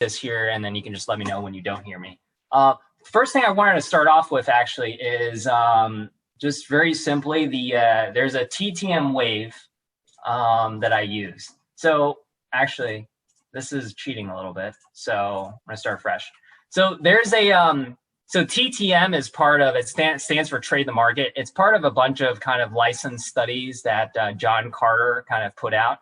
this here, and then you can just let me know when you don't hear me. First thing I wanted to start off with actually is just very simply there's a TTM wave that I use. So actually, this is cheating a little bit. So I'm gonna start fresh. So there's a so TTM is part of it. Stands for Trade the Market. It's part of a bunch of kind of licensed studies that John Carter kind of put out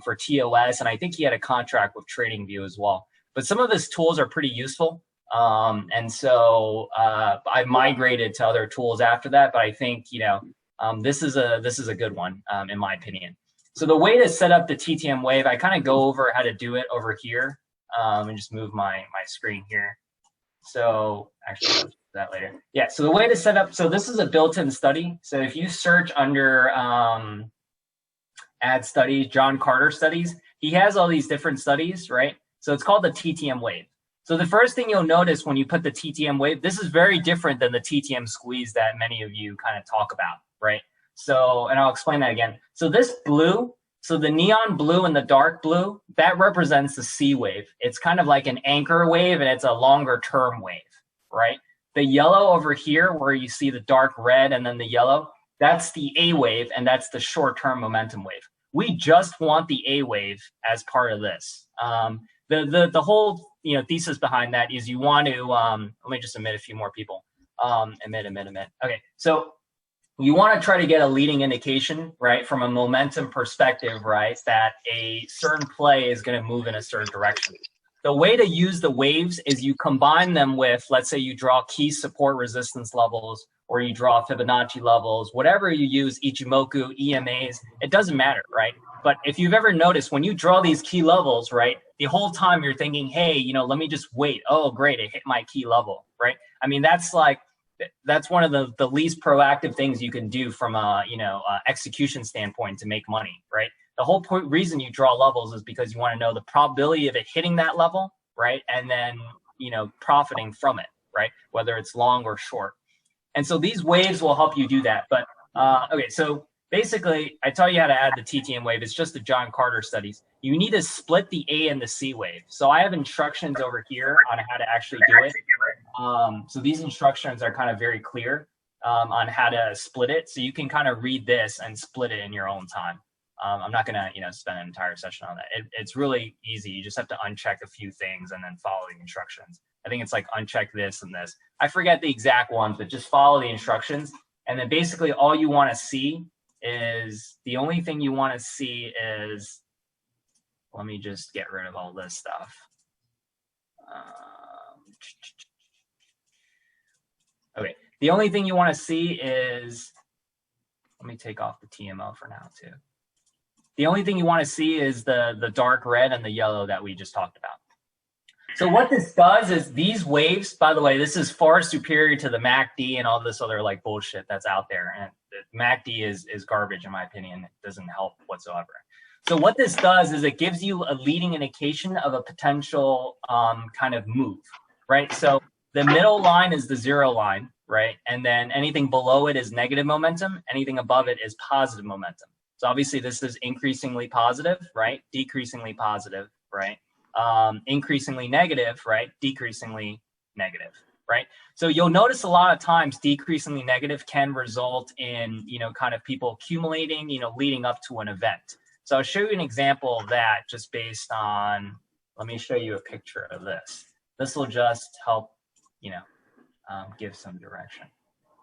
for TOS, and I think he had a contract with TradingView as well. But some of his tools are pretty useful. And so I migrated to other tools after that, but I think, this is a good one, in my opinion. So the way to set up the TTM wave, I kind of go over how to do it over here, and just move my screen here. So actually I'll do that later. Yeah. So the way to set up, so this is a built-in study. So if you search under, add studies, John Carter studies, he has all these different studies, right? So it's called the TTM wave. So the first thing you'll notice when you put the TTM wave, this is very different than the TTM squeeze that many of you kind of talk about, right? So, and I'll explain that again. So this blue, so the neon blue and the dark blue, that represents the C wave. It's kind of like an anchor wave, and it's a longer term wave, right? The yellow over here, where you see the dark red and then the yellow, that's the A wave, and that's the short term momentum wave. We just want the A wave as part of this. The whole thesis behind that is you want to let me just admit a few more people. Admit. Okay, so you want to try to get a leading indication, right, from a momentum perspective, right, that a certain play is going to move in a certain direction. The way to use the waves is you combine them with, let's say you draw key support resistance levels, or you draw Fibonacci levels, whatever you use, Ichimoku, EMAs, it doesn't matter, right? But if you've ever noticed, when you draw these key levels, right, the whole time you're thinking, hey, let me just wait. Oh, great, it hit my key level, right? I mean, that's one of the least proactive things you can do from a execution standpoint to make money, right? The whole reason you draw levels is because you want to know the probability of it hitting that level, right? And then, profiting from it, right? Whether it's long or short. And so these waves will help you do that. But okay, so basically, I tell you how to add the TTM wave. It's just the John Carter studies. You need to split the A and the C wave. So I have instructions over here on how to actually do it. So these instructions are kind of very clear on how to split it. So you can kind of read this and split it in your own time. I'm not going to spend an entire session on that. It's really easy. You just have to uncheck a few things and then follow the instructions. I think it's like uncheck this and this. I forget the exact ones, but just follow the instructions. And then basically all you want to see is, the only thing you want to see is, let me just get rid of all this stuff. Okay, the only thing you want to see is, let me take off the TMO for now too. The only thing you want to see is the dark red and the yellow that we just talked about. So what this does is, these waves, by the way, this is far superior to the MACD and all this other like bullshit that's out there. And the MACD is garbage in my opinion. It doesn't help whatsoever. So what this does is it gives you a leading indication of a potential kind of move, right? So the middle line is the zero line, right? And then anything below it is negative momentum. Anything above it is positive momentum. So obviously this is increasingly positive, right? Decreasingly positive, right? Increasingly negative, right? Decreasingly negative, right? So you'll notice a lot of times decreasingly negative can result in, kind of people accumulating, leading up to an event. So I'll show you an example of that just based on, let me show you a picture of this. This will just help, give some direction.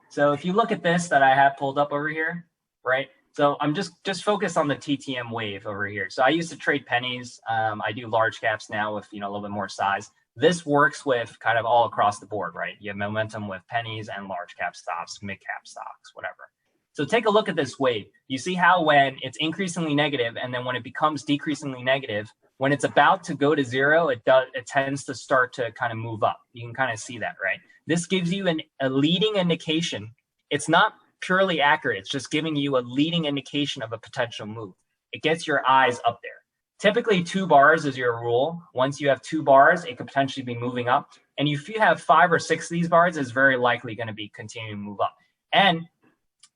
So if you look at this that I have pulled up over here, right? So I'm just focused on the TTM wave over here. So I used to trade pennies. I do large caps now with, a little bit more size. This works with kind of all across the board, right? You have momentum with pennies and large cap stocks, mid cap stocks, whatever. So take a look at this wave. You see how when it's increasingly negative, and then when it becomes decreasingly negative, when it's about to go to zero, it tends to start to kind of move up. You can kind of see that, right? This gives you a leading indication. It's not purely accurate. It's just giving you a leading indication of a potential move. It gets your eyes up there. Typically 2 bars is your rule. Once you have 2 bars, it could potentially be moving up. And if you have 5 or 6 of these bars, it's very likely going to be continuing to move up. And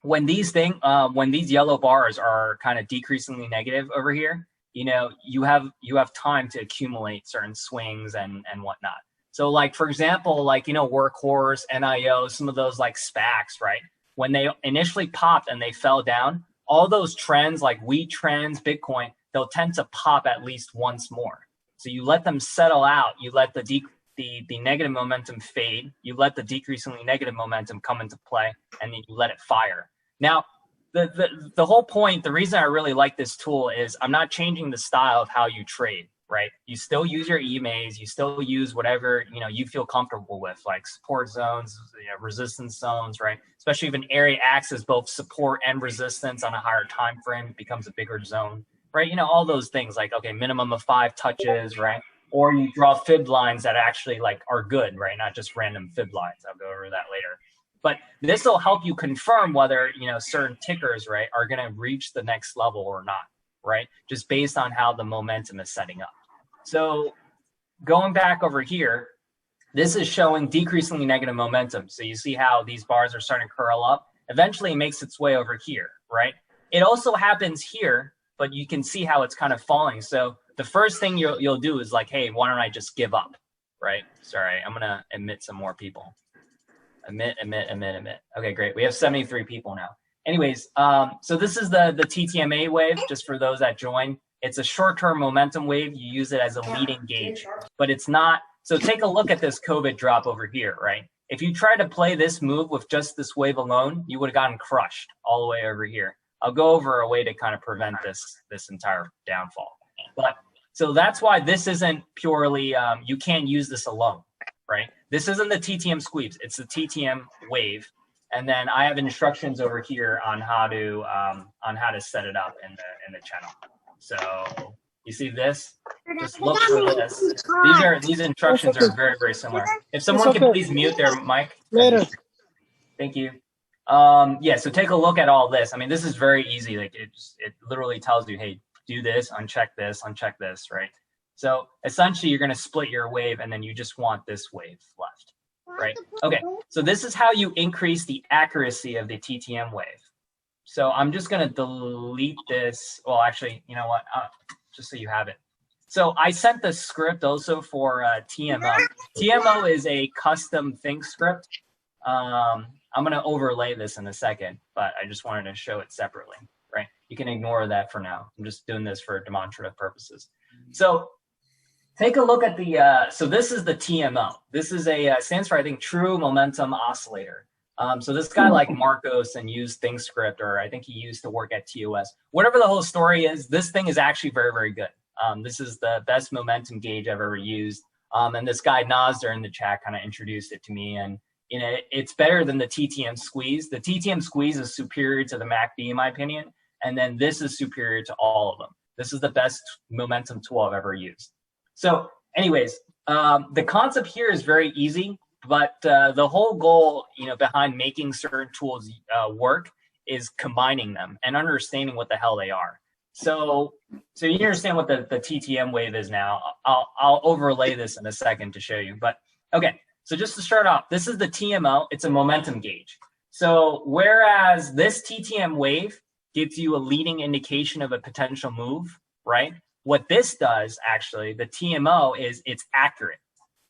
when these yellow bars are kind of decreasingly negative over here, you have time to accumulate certain swings and whatnot. So like, for example, like, Workhorse, NIO, some of those like SPACs, right? When they initially popped and they fell down, all those trends like wheat trends, Bitcoin, they'll tend to pop at least once more. So you let them settle out, you let the negative momentum fade, you let the decreasingly negative momentum come into play, and then you let it fire. Now, the whole point, the reason I really like this tool is I'm not changing the style of how you trade, right? You still use your EMAs, you still use whatever, you feel comfortable with, like support zones, resistance zones, right? Especially if an area acts as both support and resistance on a higher time frame, it becomes a bigger zone, right? All those things like, okay, minimum of 5 touches, right? Or you draw fib lines that actually like are good, right? Not just random fib lines. I'll go over that later. But this will help you confirm whether, certain tickers, right, are going to reach the next level or not, right? Just based on how the momentum is setting up. So going back over here, this is showing decreasingly negative momentum. So you see how these bars are starting to curl up. Eventually it makes its way over here, right? It also happens here, but you can see how it's kind of falling. So the first thing you'll do is like, hey, why don't I just give up, right? Sorry, I'm going to admit some more people. Admit. Okay, great. We have 73 people now. Anyways, so this is the TTMA wave, just for those that join. It's a short-term momentum wave. You use it as a leading gauge, but it's not. So take a look at this COVID drop over here, right? If you try to play this move with just this wave alone, you would have gotten crushed all the way over here. I'll go over a way to kind of prevent this entire downfall. But so that's why this isn't purely, you can't use this alone, right? This isn't the TTM squeeze, it's the TTM wave. And then I have instructions over here on how to set it up in the channel. So you see this? Just look for this. These instructions are very, very similar. If someone can please mute their mic. Later. Thank you. Yeah, so take a look at all this. I mean, this is very easy. Like it literally tells you, hey, do this, uncheck this, right? So essentially you're going to split your wave and then you just want this wave left, right? Okay, so this is how you increase the accuracy of the TTM wave. So I'm just going to delete this. Well, actually, you know what? Just so you have it. So I sent the script also for TMO. TMO is a custom think script. I'm going to overlay this in a second, but I just wanted to show it separately, right? You can ignore that for now. I'm just doing this for demonstrative purposes. So take a look at the, so this is the TMO. This is stands for, I think, True Momentum Oscillator. So this guy like Marcos and used ThinkScript, or I think he used to work at TOS. Whatever the whole story is, this thing is actually very, very good. This is the best momentum gauge I've ever used. And this guy Nazder in the chat kind of introduced it to me. And it's better than the TTM squeeze. The TTM squeeze is superior to the MACD in my opinion. And then this is superior to all of them. This is the best momentum tool I've ever used. So anyways, the concept here is very easy, but the whole goal, behind making certain tools work is combining them and understanding what the hell they are. So you understand what the TTM wave is now. I'll overlay this in a second to show you. But okay, so just to start off, this is the TMO. It's a momentum gauge. So whereas this TTM wave gives you a leading indication of a potential move, right? What this does, actually, the TMO is it's accurate.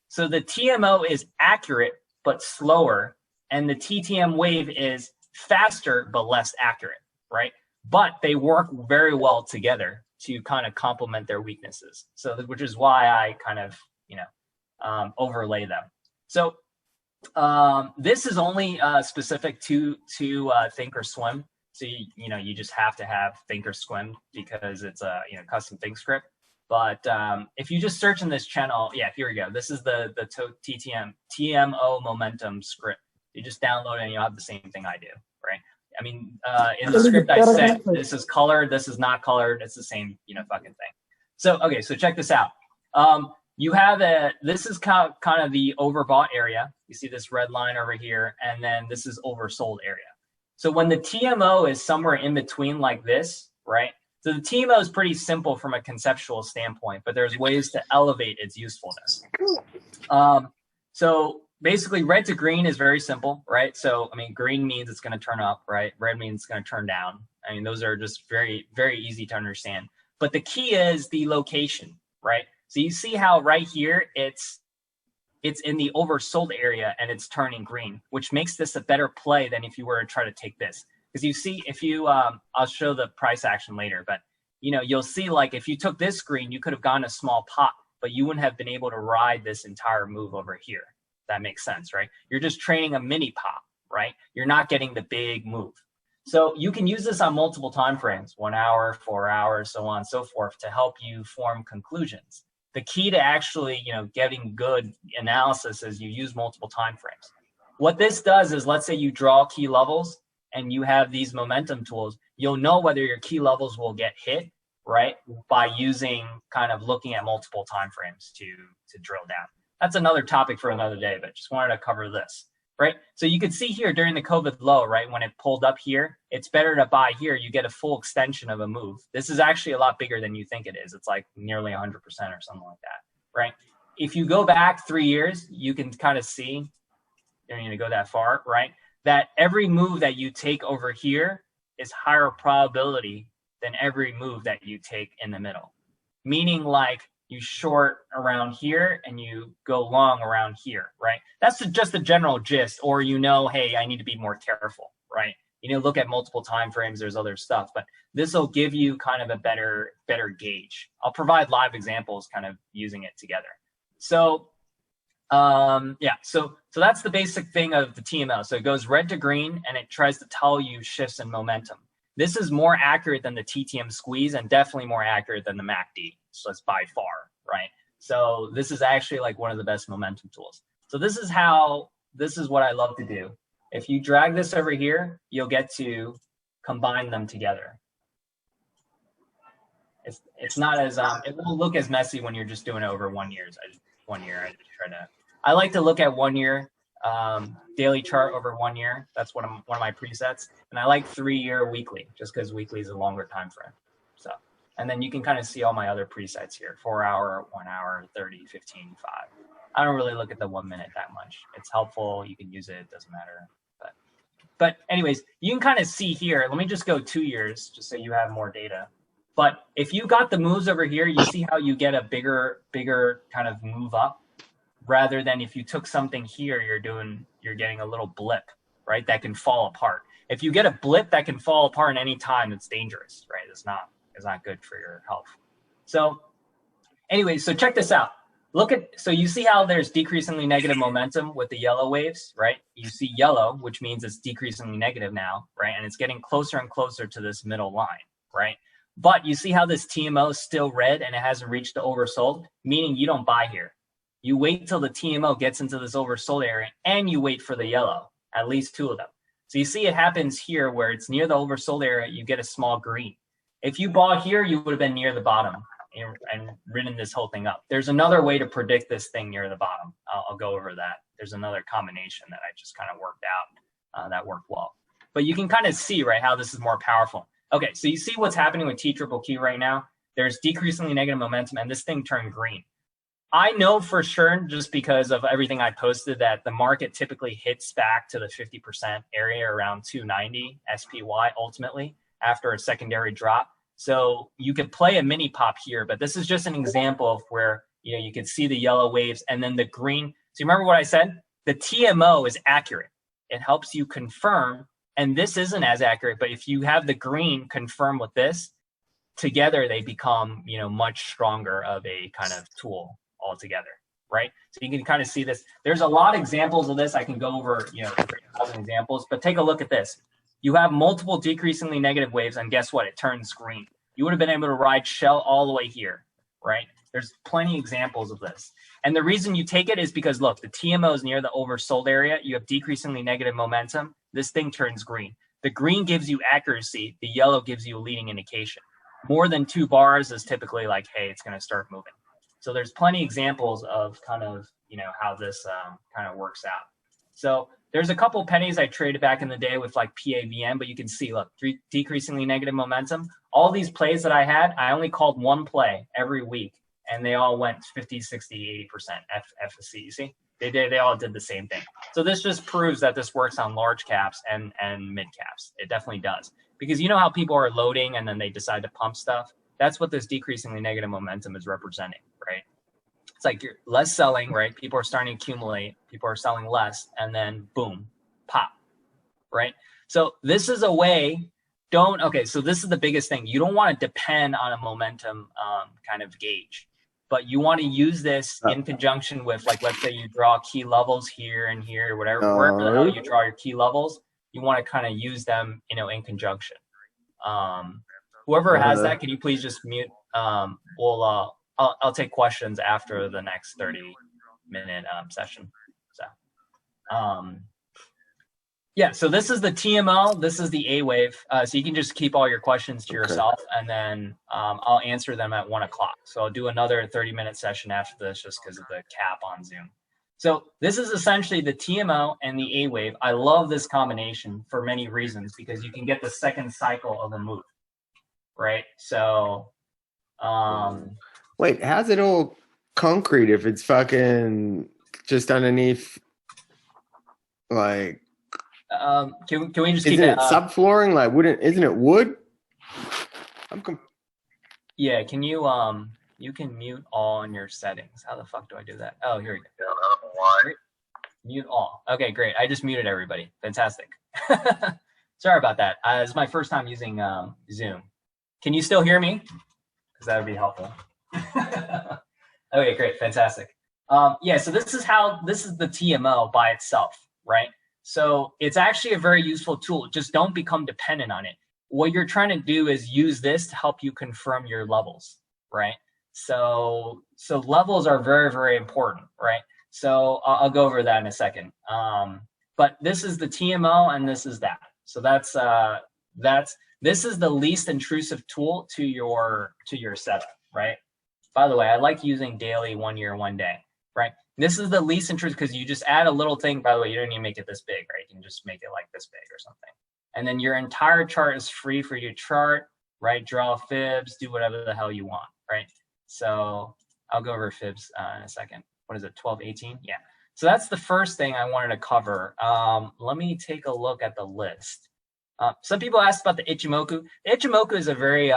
So the TMO is accurate but slower, and the TTM wave is faster but less accurate, right? But they work very well together to kind of complement their weaknesses. So, which is why I kind of, overlay them. So this is only specific to Thinkorswim. So you just have to have Thinkorswim because it's a custom think script. But if you just search in this channel, yeah, here we go. This is the TMO momentum script. You just download it and you'll have the same thing I do, right? I mean, in the script I sent, this is colored, this is not colored. It's the same, fucking thing. So, okay, so check this out. You have this is kind of the overbought area. You see this red line over here, and then this is oversold area. So when the TMO is somewhere in between like this, right? So the TMO is pretty simple from a conceptual standpoint, but there's ways to elevate its usefulness. So basically red to green is very simple, right? So, I mean, green means it's going to turn up, right? Red means it's going to turn down. I mean, those are just very, very easy to understand. But the key is the location, right? So you see how right here, it's in the oversold area and it's turning green, which makes this a better play than if you were to try to take this. Because you see, if you, I'll show the price action later, but you'll see like if you took this green, you could have gone a small pop, but you wouldn't have been able to ride this entire move over here. That makes sense, right? You're just trading a mini pop, right? You're not getting the big move. So you can use this on multiple time frames, 1 hour, 4 hours, so on and so forth, to help you form conclusions. The key to actually, getting good analysis is you use multiple time frames. What this does is, let's say you draw key levels and you have these momentum tools, you'll know whether your key levels will get hit, right? By using kind of looking at multiple time frames to drill down. That's another topic for another day, but just wanted to cover this, right? So you can see here during the COVID low, right? When it pulled up here, it's better to buy here. You get a full extension of a move. This is actually a lot bigger than you think it is. It's like nearly 100% or something like that, right? If you go back 3 years, you can kind of see, you don't need to go that far, right? That every move that you take over here is higher probability than every move that you take in the middle. Meaning like you short around here and you go long around here, right? That's just a general gist, or hey, I need to be more careful, right? Look at multiple time frames, there's other stuff, but this will give you kind of a better gauge. I'll provide live examples kind of using it together. So yeah, so that's the basic thing of the TMO. So it goes red to green and it tries to tell you shifts in momentum. This is more accurate than the TTM squeeze and definitely more accurate than the MACD. So it's by far, right? So this is actually like one of the best momentum tools. So this is what I love to do. If you drag this over here, you'll get to combine them together. It's not as, it won't look as messy when you're just doing it over 1 year. I like to look at 1 year, daily chart over 1 year. That's one of my presets. And I like 3 year weekly, just because weekly is a longer time frame. So, and then you can kind of see all my other presets here: 4 hour, 1 hour, 30, 15, 5. I don't really look at the 1 minute that much. It's helpful. You can use it. It doesn't matter. But anyways, you can kind of see here. Let me just go 2 years, just so you have more data. But if you got the moves over here, you see how you get a bigger kind of move up, rather than if you took something here, you're getting a little blip, right? That can fall apart. If you get a blip that can fall apart at any time, it's dangerous, right? It's not good for your health. So anyway, so check this out. So you see how there's decreasingly negative momentum with the yellow waves, right? You see yellow, which means it's decreasingly negative now, right? And it's getting closer and closer to this middle line, right? But you see how this TMO is still red and it hasn't reached the oversold, meaning you don't buy here. You wait till the TMO gets into this oversold area and you wait for the yellow, at least 2 of them. So you see it happens here where it's near the oversold area, you get a small green. If you bought here, you would have been near the bottom and ridden this whole thing up. There's another way to predict this thing near the bottom. I'll go over that. There's another combination that I just kind of worked out that worked well. But you can kind of see, right, how this is more powerful. Okay, so you see what's happening with TQQQ right now? There's decreasingly negative momentum and this thing turned green. I know for sure, just because of everything I posted, that the market typically hits back to the 50% area around 290 SPY ultimately after a secondary drop. So you could play a mini pop here, but this is just an example of where you can see the yellow waves and then the green. So you remember what I said? The TMO is accurate. It helps you confirm, and this isn't as accurate, but if you have the green confirm with this, together they become much stronger of a kind of tool altogether, right? So you can kind of see this. There's a lot of examples of this. I can go over 3,000 examples, but take a look at this. You have multiple decreasingly negative waves, and guess what? It turns green. You would have been able to ride shell all the way here, right? There's plenty of examples of this. And the reason you take it is because, look, the TMO is near the oversold area. You have decreasingly negative momentum. This thing turns green. The green gives you accuracy. The yellow gives you a leading indication. More than 2 bars is typically like, hey, it's going to start moving. So there's plenty of examples of kind of, how this kind of works out. So there's a couple pennies I traded back in the day with like PAVM, but you can see, look, decreasingly negative momentum. All these plays that I had, I only called 1 play every week, and they all went 50, 60, 80% FSC. You see, they all did the same thing. So this just proves that this works on large caps and mid caps. It definitely does, because you know how people are loading and then they decide to pump stuff. That's what this decreasingly negative momentum is representing, right? It's like you're less selling, right? People are starting to accumulate, people are selling less, and then boom, pop, right? So this is a way, okay, so this is the biggest thing. You don't want to depend on a momentum kind of gauge, but you want to use this in conjunction with, like, let's say you draw key levels here and here, whatever, wherever the hell you draw your key levels, you want to kind of use them, you know, in conjunction. Whoever has that, can you please just mute? I'll take questions after the next 30-minute session. So, yeah, so this is the TMO, this is the A wave. So you can just keep all your questions to yourself, and then I'll answer them at 1 o'clock. So I'll do another 30-minute session after this just because of the cap on Zoom. So this is essentially the TMO and the A wave. I love this combination for many reasons because you can get the second cycle of a move, right? So, wait, how's it all concrete if it's fucking just underneath, like? Can we just keep it? Isn't it subflooring? Like, isn't it wood? Yeah, can you you can mute all in your settings. How the fuck do I do that? Oh, here we go. Great. Mute all. Okay, great. I just muted everybody. Fantastic. Sorry about that. It's my first time using Zoom. Can you still hear me? Because that would be helpful. Okay, great. Fantastic. Yeah, so this is the TMO by itself, right? So it's actually a very useful tool. Just don't become dependent on it. What you're trying to do is use this to help you confirm your levels, right? So levels are very, very important, right? So I'll go over that in a second. But this is the TMO and this is that. So this is the least intrusive tool to your setup, right? By the way, I like using daily, 1 year, 1 day, right? This is the least intrusive because you just add a little thing. By the way, you don't need to make it this big, right? You can just make it like this big or something. And then your entire chart is free for you to chart, right? Draw fibs, do whatever the hell you want, right? So I'll go over fibs in a second. What is it, 12, 18? Yeah. So that's the first thing I wanted to cover. Let me take a look at the list. Some people asked about the Ichimoku. The Ichimoku is a very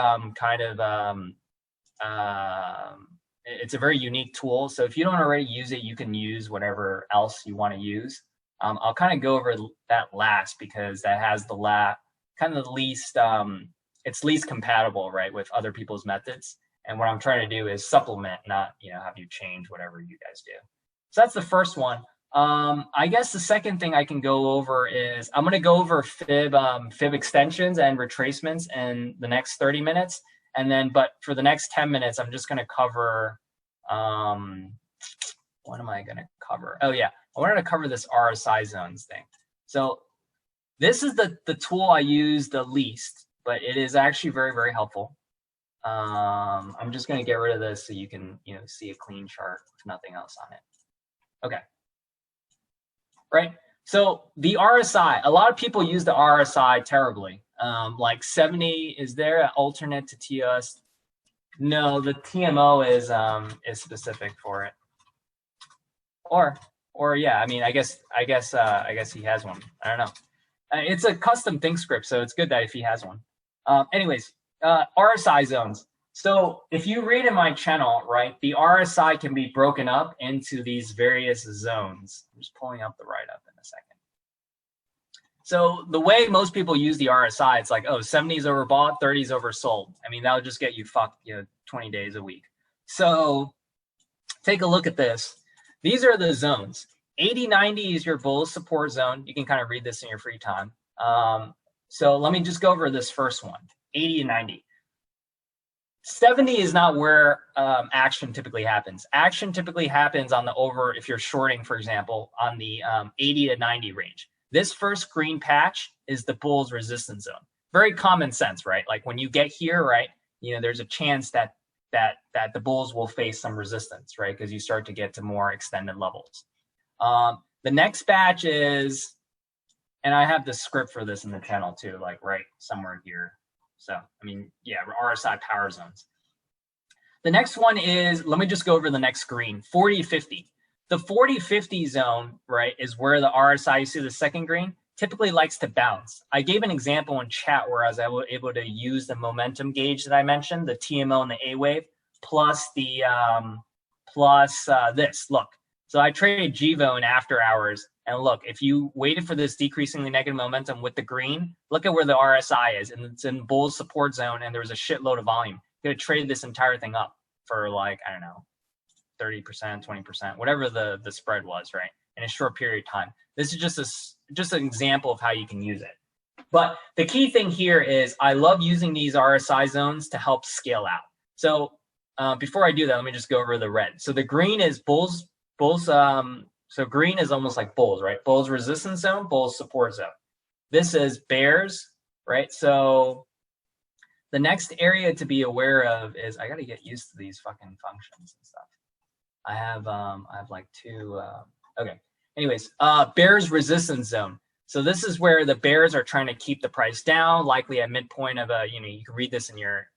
it's a very unique tool. So if you don't already use it, you can use whatever else you want to use. I'll kind of go over that last because that has the least, it's least compatible, right, with other people's methods. And what I'm trying to do is supplement, not, have you change whatever you guys do. So that's the first one. I guess the second thing I can go over is I'm going to go over fib extensions and retracements in the next 30 minutes. And then, but for the next 10 minutes, I'm just going to cover, what am I going to cover? Oh yeah, I wanted to cover this RSI zones thing. So this is the tool I use the least, but it is actually very, very helpful. I'm just going to get rid of this so you can, see a clean chart with nothing else on it. Okay. Right. So the RSI, a lot of people use the RSI terribly. Like 70, is there an alternate to TOS? No, the TMO is specific for it. Or yeah, I mean, I guess he has one. I don't know. It's a custom think script, so it's good that if he has one. Anyways, RSI zones. So if you read in my channel, right, the RSI can be broken up into these various zones. I'm just pulling up the write-up in a second. So the way most people use the RSI, it's like, oh, 70 is overbought, 30 is oversold. I mean, that'll just get you fucked, 20 days a week. So take a look at this. These are the zones. 80-90 is your bull support zone. You can kind of read this in your free time. So let me just go over this first one, 80 and 90. 70 is not where action typically happens. Action typically happens on the if you're shorting, for example, on the 80 to 90 range. This first green patch is the bull's resistance zone. Very common sense, right? Like when you get here, right, there's a chance that the bulls will face some resistance, right? Because you start to get to more extended levels. The next batch is, and I have the script for this in the channel too, like right somewhere here. So, I mean, yeah, RSI power zones. The next one is, let me just go over the next green, 40-50. The 40-50 zone, right, is where the RSI, you see the second green? typically likes to bounce. I gave an example in chat where I was able to use the momentum gauge that I mentioned, the TMO and the A wave, plus the this. Look, so I traded GVO in after hours, and look, if you waited for this decreasingly negative momentum with the green, look at where the RSI is, and it's in bull support zone, and there was a shitload of volume. You could have traded this entire thing up for like, I don't know, 30%, 20%, whatever the spread was, right? In a short period of time. This is just an example of how you can use it. But the key thing here is I love using these RSI zones to help scale out. So before I do that, let me just go over the red. So the green is bulls. So green is almost like bulls, right? Bulls resistance zone, bulls support zone. This is bears, right? So the next area to be aware of is I got to get used to these fucking functions and stuff. I have like two. Okay. Anyways, bears resistance zone. So this is where the bears are trying to keep the price down, likely at midpoint of a, you can read this in your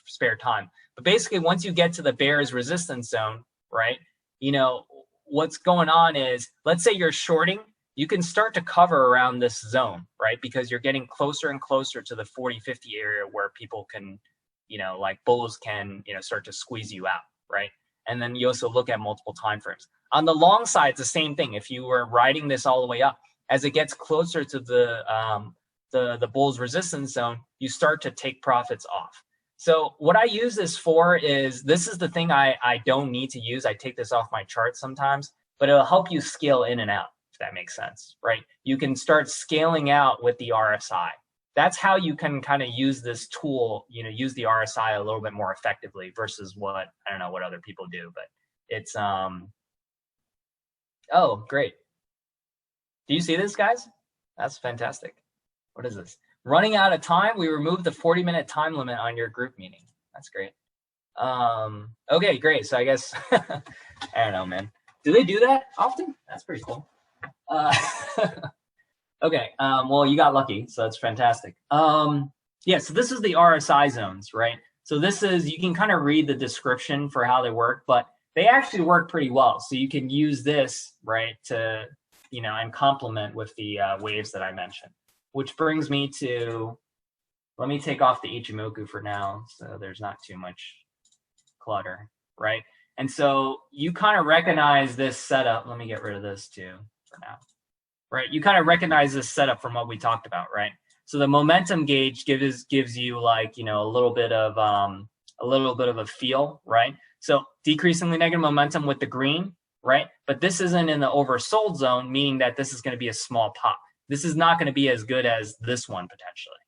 spare time. But basically, once you get to the bears resistance zone, right? What's going on is, let's say you're shorting, you can start to cover around this zone, right? Because you're getting closer and closer to the 40-50 area where people can, like bulls can, start to squeeze you out, right? And then you also look at multiple time frames. On the long side, it's the same thing. If you were riding this all the way up, as it gets closer to the bull's resistance zone, you start to take profits off. So what I use this for is, this is the thing I don't need to use. I take this off my chart sometimes, but it'll help you scale in and out, if that makes sense, right? You can start scaling out with the RSI. That's how you can kind of use this tool, use the RSI a little bit more effectively versus what, I don't know what other people do, but it's, oh, great. Do you see this, guys? That's fantastic. What is this? Running out of time, we removed the 40-minute time limit on your group meeting. That's great. Okay, great. So I guess, I don't know, man. Do they do that often? That's pretty cool. Okay, well, you got lucky, so that's fantastic. Yeah, so this is the RSI zones, right? So this is, you can kind of read the description for how they work, but they actually work pretty well. So you can use this, right, to, and complement with the waves that I mentioned, which brings me to, let me take off the Ichimoku for now, so there's not too much clutter, right? And so you kind of recognize this setup. Let me get rid of this too for now. Right, you kind of recognize this setup from what we talked about, right? So the momentum gauge gives you like a little bit of a feel, right? So decreasingly negative momentum with the green, right? But this isn't in the oversold zone, meaning that this is going to be a small pop. This is not going to be as good as this one potentially,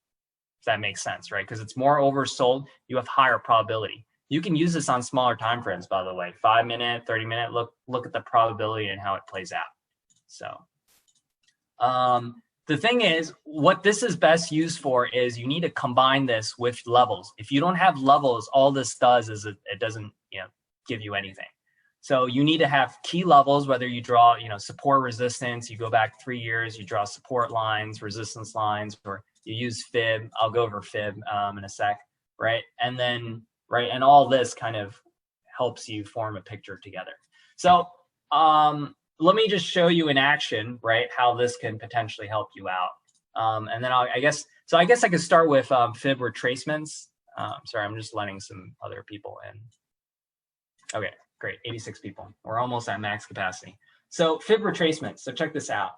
if that makes sense, right? Because it's more oversold, you have higher probability. You can use this on smaller time frames, by the way, 5-minute, 30-minute. Look at the probability and how it plays out. So. The thing is, what this is best used for is you need to combine this with levels. If you don't have levels, all this does is it doesn't, give you anything. So you need to have key levels, whether you draw, support resistance, you go back 3 years, you draw support lines, resistance lines, or you use fib. I'll go over fib in a sec, right? And then, right, and all this kind of helps you form a picture together. So, let me just show you in action, right, how this can potentially help you out. And then I guess I could start with fib retracements. Sorry, I'm just letting some other people in. Okay, great, 86 people. We're almost at max capacity. So fib retracements, so check this out.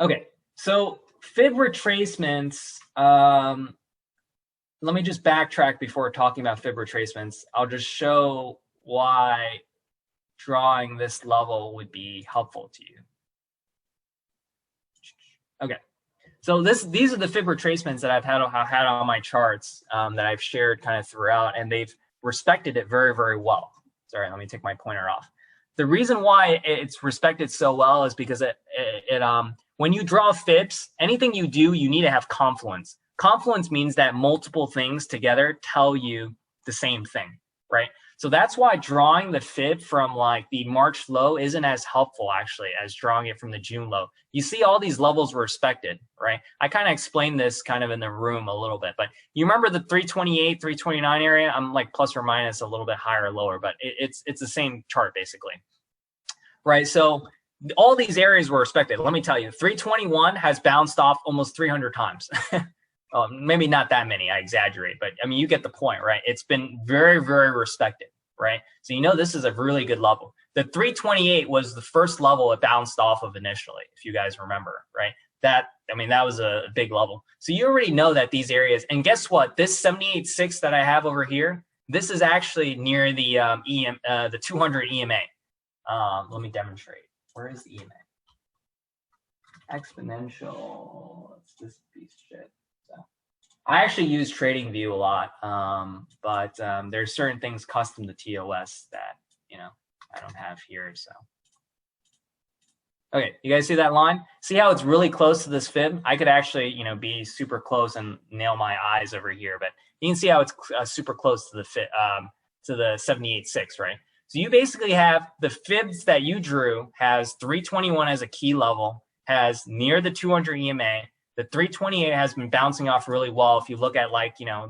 Okay, so fib retracements, let me just backtrack before talking about fib retracements. I'll just show why drawing this level would be helpful to you. Okay, so these are the fib retracements that I've had on my charts that I've shared kind of throughout, and they've respected it very, very well. Sorry, let me take my pointer off. The reason why it's respected so well is because when you draw fibs, anything you do, you need to have confluence. Confluence means that multiple things together tell you the same thing, right? So that's why drawing the fib from like the March low isn't as helpful actually as drawing it from the June low. You see all these levels were respected, right? I kind of explained this kind of in the room a little bit, but you remember the 328, 329 area? I'm like plus or minus a little bit higher or lower, but it's the same chart basically, right? So all these areas were respected. Let me tell you, 321 has bounced off almost 300 times. Maybe not that many, I exaggerate, but I mean, you get the point, right? It's been very, very respected, right? So you know this is a really good level. The 328 was the first level it bounced off of initially, if you guys remember, right? That was a big level. So you already know that these areas, and guess what? This 78.6 that I have over here, this is actually near the the 200 EMA. Let me demonstrate. Where is the EMA? Exponential. It's this piece of shit. So I actually use TradingView a lot, but there's certain things custom to TOS that I don't have here. So okay, you guys see that line? See how it's really close to this fib? I could actually be super close and nail my eyes over here, but you can see how it's super close to the fib, to the 78.6, right? So you basically have the fibs that you drew has 321 as a key level, has near the 200 EMA. The 328 has been bouncing off really well. If you look at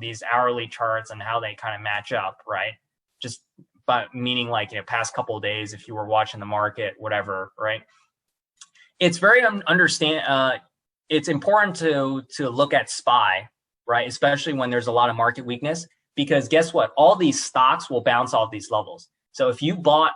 these hourly charts and how they kind of match up, right? Just but meaning past couple of days, if you were watching the market, whatever, right? It's very it's important to look at SPY, right? Especially when there's a lot of market weakness, because guess what? All these stocks will bounce off these levels. So if you bought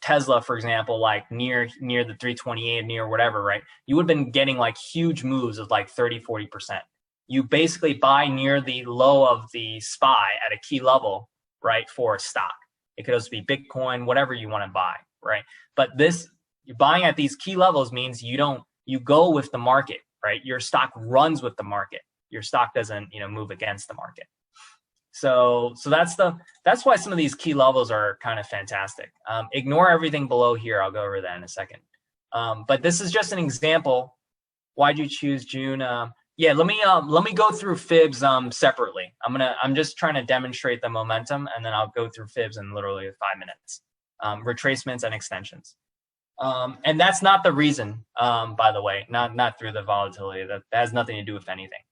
Tesla, for example, near the 328, near whatever, right? You would have been getting huge moves of 30, 40%. You basically buy near the low of the SPY at a key level, right? For a stock. It could also be Bitcoin, whatever you want to buy, right? But buying at these key levels means you go with the market, right? Your stock runs with the market. Your stock doesn't, move against the market. So that's why some of these key levels are kind of fantastic. Ignore everything below here. I'll go over that in a second. But this is just an example. Why'd you choose June? Yeah, let me go through fibs separately. I'm just trying to demonstrate the momentum, and then I'll go through fibs in literally 5 minutes. Retracements and extensions. And that's not the reason, by the way, not through the volatility. That has nothing to do with anything.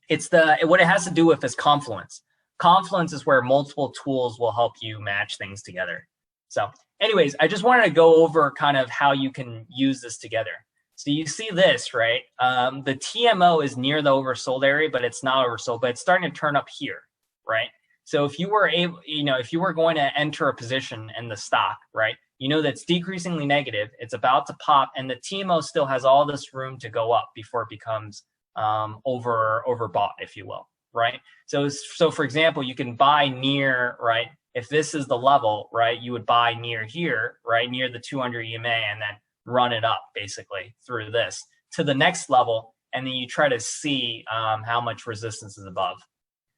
It's what it has to do with is confluence. Confluence is where multiple tools will help you match things together. So anyways, I just wanted to go over kind of how you can use this together. So you see this, right? The TMO is near the oversold area, but it's not oversold, but it's starting to turn up here, right? So if you were if you were going to enter a position in the stock, right? That's decreasingly negative. It's about to pop, and the TMO still has all this room to go up before it becomes overbought, if you will, right? So for example, you can buy near, right? If this is the level, right, you would buy near here, right, near the 200 EMA, and then run it up basically through this to the next level, and then you try to see how much resistance is above.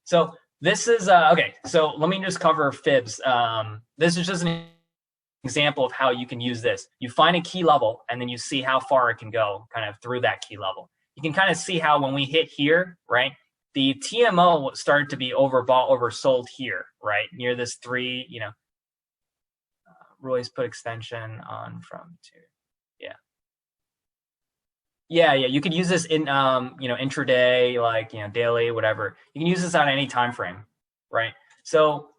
So this is okay. So let me just cover fibs. This is just an example of how you can use this. You find a key level, and then you see how far it can go kind of through that key level. You can kind of see how when we hit here, right, the TMO started to be overbought, oversold here, right, near this 3, Roy's put extension on from 2. Yeah, you could use this in intraday, daily, whatever. You can use this on any time frame, right? So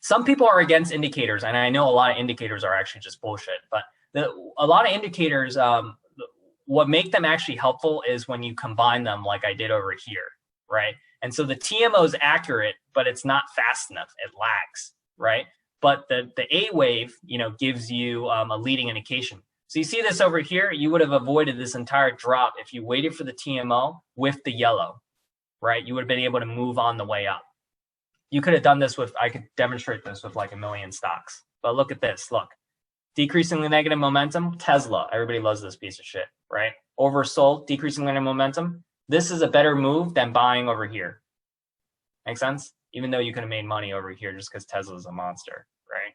some people are against indicators, and I know a lot of indicators are actually just bullshit, but a lot of indicators, what make them actually helpful is when you combine them like I did over here, right? And so the TMO is accurate, but it's not fast enough. It lags, right? But the A wave, gives you a leading indication. So you see this over here, you would have avoided this entire drop if you waited for the TMO with the yellow, right? You would have been able to move on the way up. You could have done this I could demonstrate this with a million stocks. But look at this, look. Decreasingly negative momentum, Tesla. Everybody loves this piece of shit, right? Oversold, decreasing negative momentum. This is a better move than buying over here. Make sense? Even though you could have made money over here just because Tesla is a monster, right?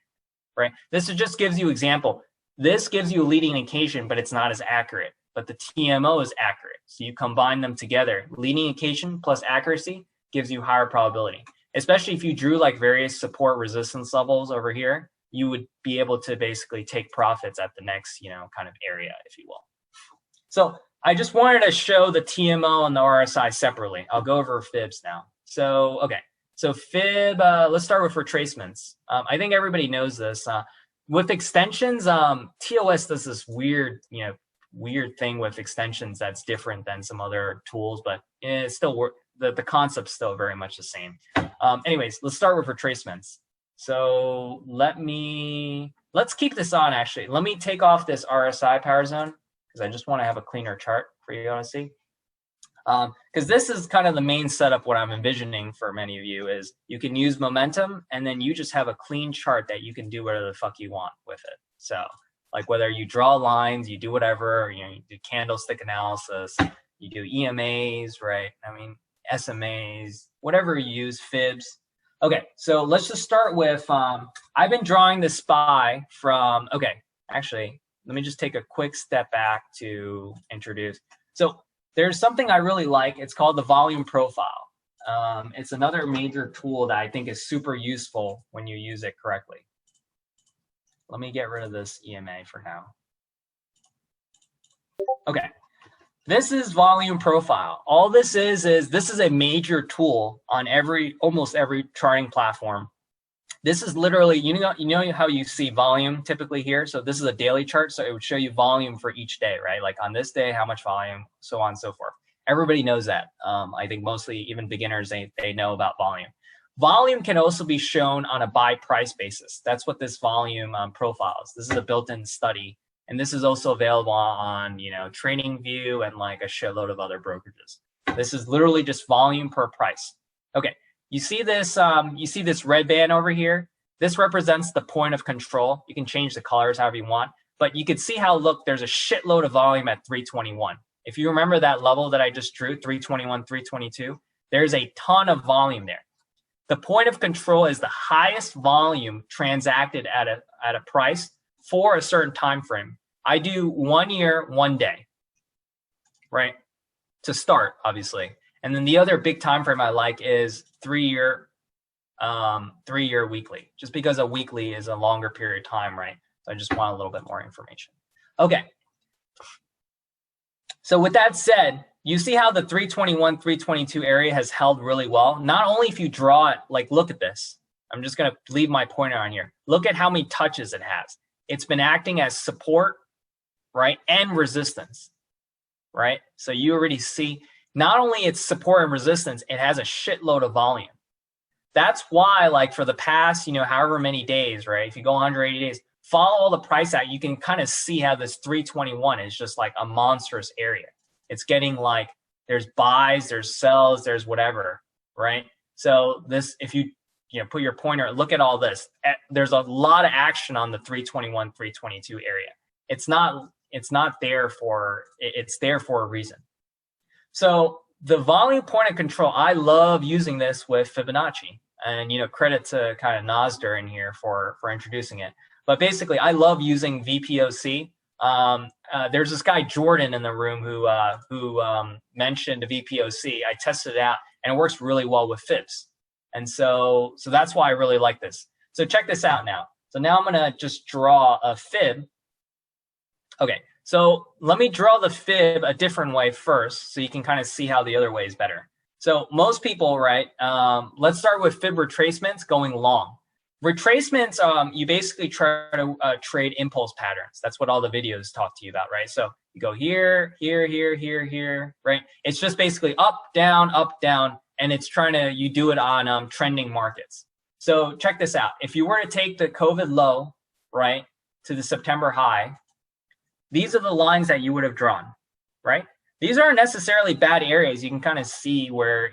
Right? This just gives you example. This gives you a leading indication, but it's not as accurate. But the TMO is accurate. So you combine them together. Leading indication plus accuracy gives you higher probability. Especially if you drew various support resistance levels over here, you would be able to basically take profits at the next, kind of area, if you will. So I just wanted to show the TMO and the RSI separately. I'll go over fibs now. So, okay. So fib, let's start with retracements. I think everybody knows this. with extensions, TOS does this weird, weird thing with extensions that's different than some other tools, but it's still the concept's still very much the same. Anyways, let's start with retracements. So let's keep this on actually. Let me take off this RSI power zone because I just want to have a cleaner chart for you to see. Because this is kind of the main setup. What I'm envisioning for many of you is you can use momentum and then you just have a clean chart that you can do whatever the fuck you want with it. So like whether you draw lines, you do whatever, you do candlestick analysis, you do EMAs, right? I mean, SMAs, whatever you use, fibs. Okay, so let's just start with, I've been drawing this SPY from, okay, actually, let me just take a quick step back to introduce. So there's something I really like. It's called the volume profile. It's another major tool that I think is super useful when you use it correctly. Let me get rid of this EMA for now. Okay, this is volume profile. All this is this is a major tool on almost every charting platform. This is literally, you know how you see volume typically here? So this is a daily chart, so it would show you volume for each day, right? Like on this day, how much volume, so on and so forth. Everybody knows that. I think mostly even beginners, they know about volume. Volume can also be shown on a by price basis. That's what this volume profile is. This is a built-in study. And this is also available on, TradingView and like a shitload of other brokerages. This is literally just volume per price. Okay. You see this red band over here? This represents the point of control. You can change the colors however you want, but you can see how, look, there's a shitload of volume at 321. If you remember that level that I just drew, 321, 322, there's a ton of volume there. The point of control is the highest volume transacted at a price for a certain time frame. I do 1 year, 1 day, right? To start, obviously. And then the other big time frame I like is 3 year weekly, just because a weekly is a longer period of time, right? So I just want a little bit more information. Okay. So with that said, you see how the 321, 322 area has held really well. Not only if you draw it, like look at this. I'm just going to leave my pointer on here. Look at how many touches it has. It's been acting as support, right? And resistance, right? So you already see, not only its support and resistance, it has a shitload of volume. That's why, like for the past, however many days, right? If you go 180 days, follow all the price out, you can kind of see how this 321 is just like a monstrous area. It's getting like, there's buys, there's sells, there's whatever, right? So this, if you put your pointer, look at all this. There's a lot of action on the 321, 322 area. It's there for a reason. So the volume point of control, I love using this with Fibonacci, and credit to kind of Nasder in here for introducing it. But basically, I love using VPOC. There's this guy Jordan in the room who mentioned VPOC. I tested it out, and it works really well with fibs. And so that's why I really like this. So check this out now. So now I'm gonna just draw a fib. Okay. So let me draw the fib a different way first so you can kind of see how the other way is better. So most people, right, let's start with fib retracements going long. Retracements, you basically try to trade impulse patterns. That's what all the videos talk to you about, right? So you go here, here, here, here, here, right? It's just basically up, down, and it's you do it on trending markets. So check this out. If you were to take the COVID low, right, to the September high, these are the lines that you would have drawn, right? These aren't necessarily bad areas. You can kind of see where,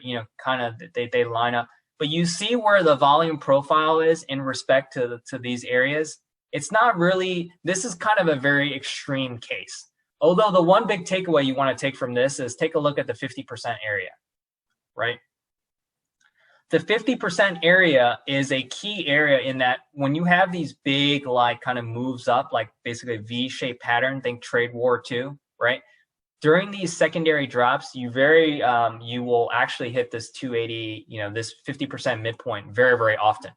they line up. But you see where the volume profile is in respect to these areas. It's not really, this is kind of a very extreme case. Although the one big takeaway you want to take from this is take a look at the 50% area, right? The 50% area is a key area in that when you have these big, like kind of moves up, like basically a V-shaped pattern, think trade war 2, right? During these secondary drops, you will actually hit this 280, this 50% midpoint very, very often.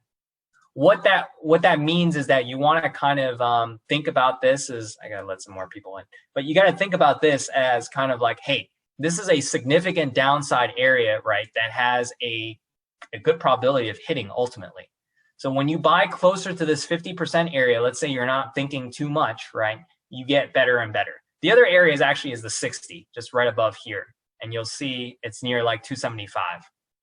What that means is that you want to kind of think about this as, I gotta let some more people in, but you got to think about this as kind of like, hey, this is a significant downside area, right? That has a good probability of hitting ultimately. So when you buy closer to this 50% area, let's say you're not thinking too much, right? You get better and better. The other area is the 60, just right above here. And you'll see it's near like 275,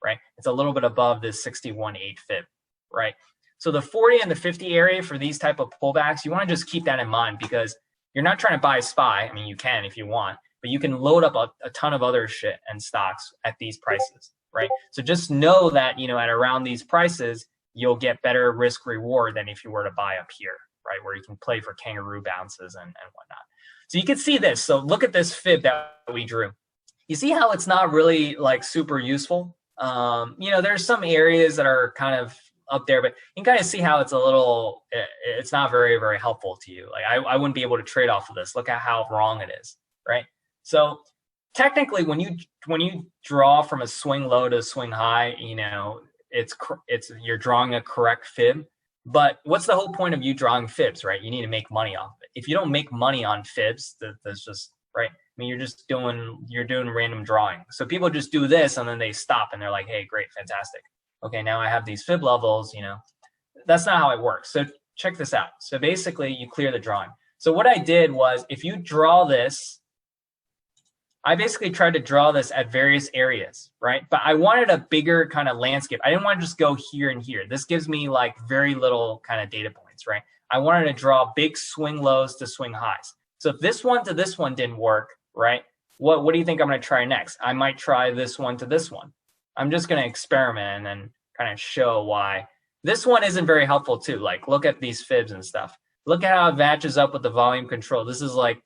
right? It's a little bit above this 61.8 fib, right? So the 40 and the 50 area for these type of pullbacks, you want to just keep that in mind because you're not trying to buy SPY. I mean, you can if you want, but you can load up a ton of other shit and stocks at these prices, right? So just know that, you know, at around these prices, you'll get better risk reward than if you were to buy up here, right? Where you can play for kangaroo bounces and whatnot. So you can see this. So look at this fib that we drew. You see how it's not really like super useful? You know, there's some areas that are kind of up there, but you can kind of see how it's a little, it's not very, very helpful to you. Like I wouldn't be able to trade off of this. Look at how wrong it is, right? So technically when you draw from a swing low to a swing high, you know, you're drawing a correct fib, but what's the whole point of you drawing fibs, right? You need to make money off of it. If you don't make money on fibs, that's just, right? I mean, you're doing random drawing. So people just do this and then they stop and they're like, hey, great, fantastic. Okay, now I have these fib levels, you know. That's not how it works. So check this out. So basically you clear the drawing. So what I did was if you draw this, I basically tried to draw this at various areas, right? But I wanted a bigger kind of landscape. I didn't want to just go here and here. This gives me like very little kind of data points, right? I wanted to draw big swing lows to swing highs. So if this one to this one didn't work, right? What do you think I'm going to try next? I might try this one to this one. I'm just going to experiment and kind of show why. This one isn't very helpful too. Like look at these fibs and stuff. Look at how it matches up with the volume control. This is like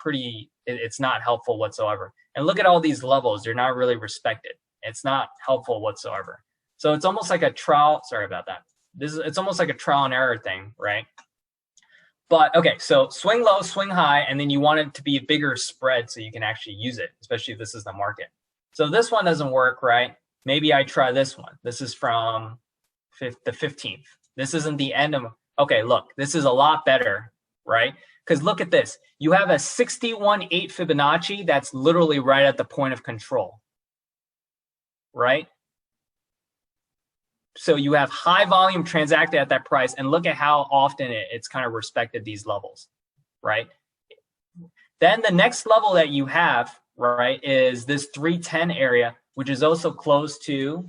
it's not helpful whatsoever. And look at all these levels. They're not really respected. It's not helpful whatsoever. So it's almost like a trial. Sorry about that. It's almost like a trial and error thing, right? But okay, so swing low, swing high, and then you want it to be a bigger spread so you can actually use it, especially if this is the market. So this one doesn't work, right? Maybe I try this one. This is from the 15th. This isn't the end of, okay, look, this is a lot better, right? Because look at this. You have a 61.8 Fibonacci that's literally right at the point of control, right? So you have high volume transacted at that price, and look at how often it's kind of respected these levels, right? Then the next level that you have, right, is this 310 area, which is also close to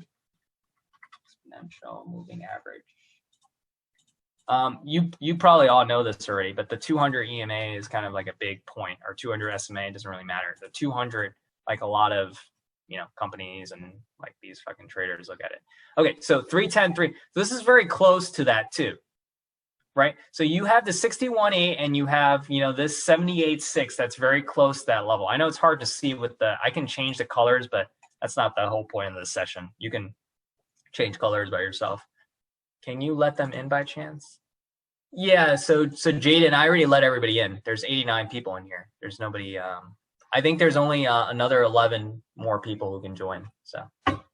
exponential moving average. You probably all know this already, but the 200 EMA is kind of like a big point, or 200 SMA doesn't really matter. The 200, like a lot of, you know, companies and like these fucking traders look at it. Okay, so 310.3. This is very close to that too, right? So you have the 61.8 and you have, you know, this 78.6 that's very close to that level. I know it's hard to see with I can change the colors, but that's not the whole point of this session. You can change colors by yourself. Can you let them in by chance? Yeah, so Jaden, I already let everybody in. There's 89 people in here. There's nobody, I think there's only another 11 more people who can join. So,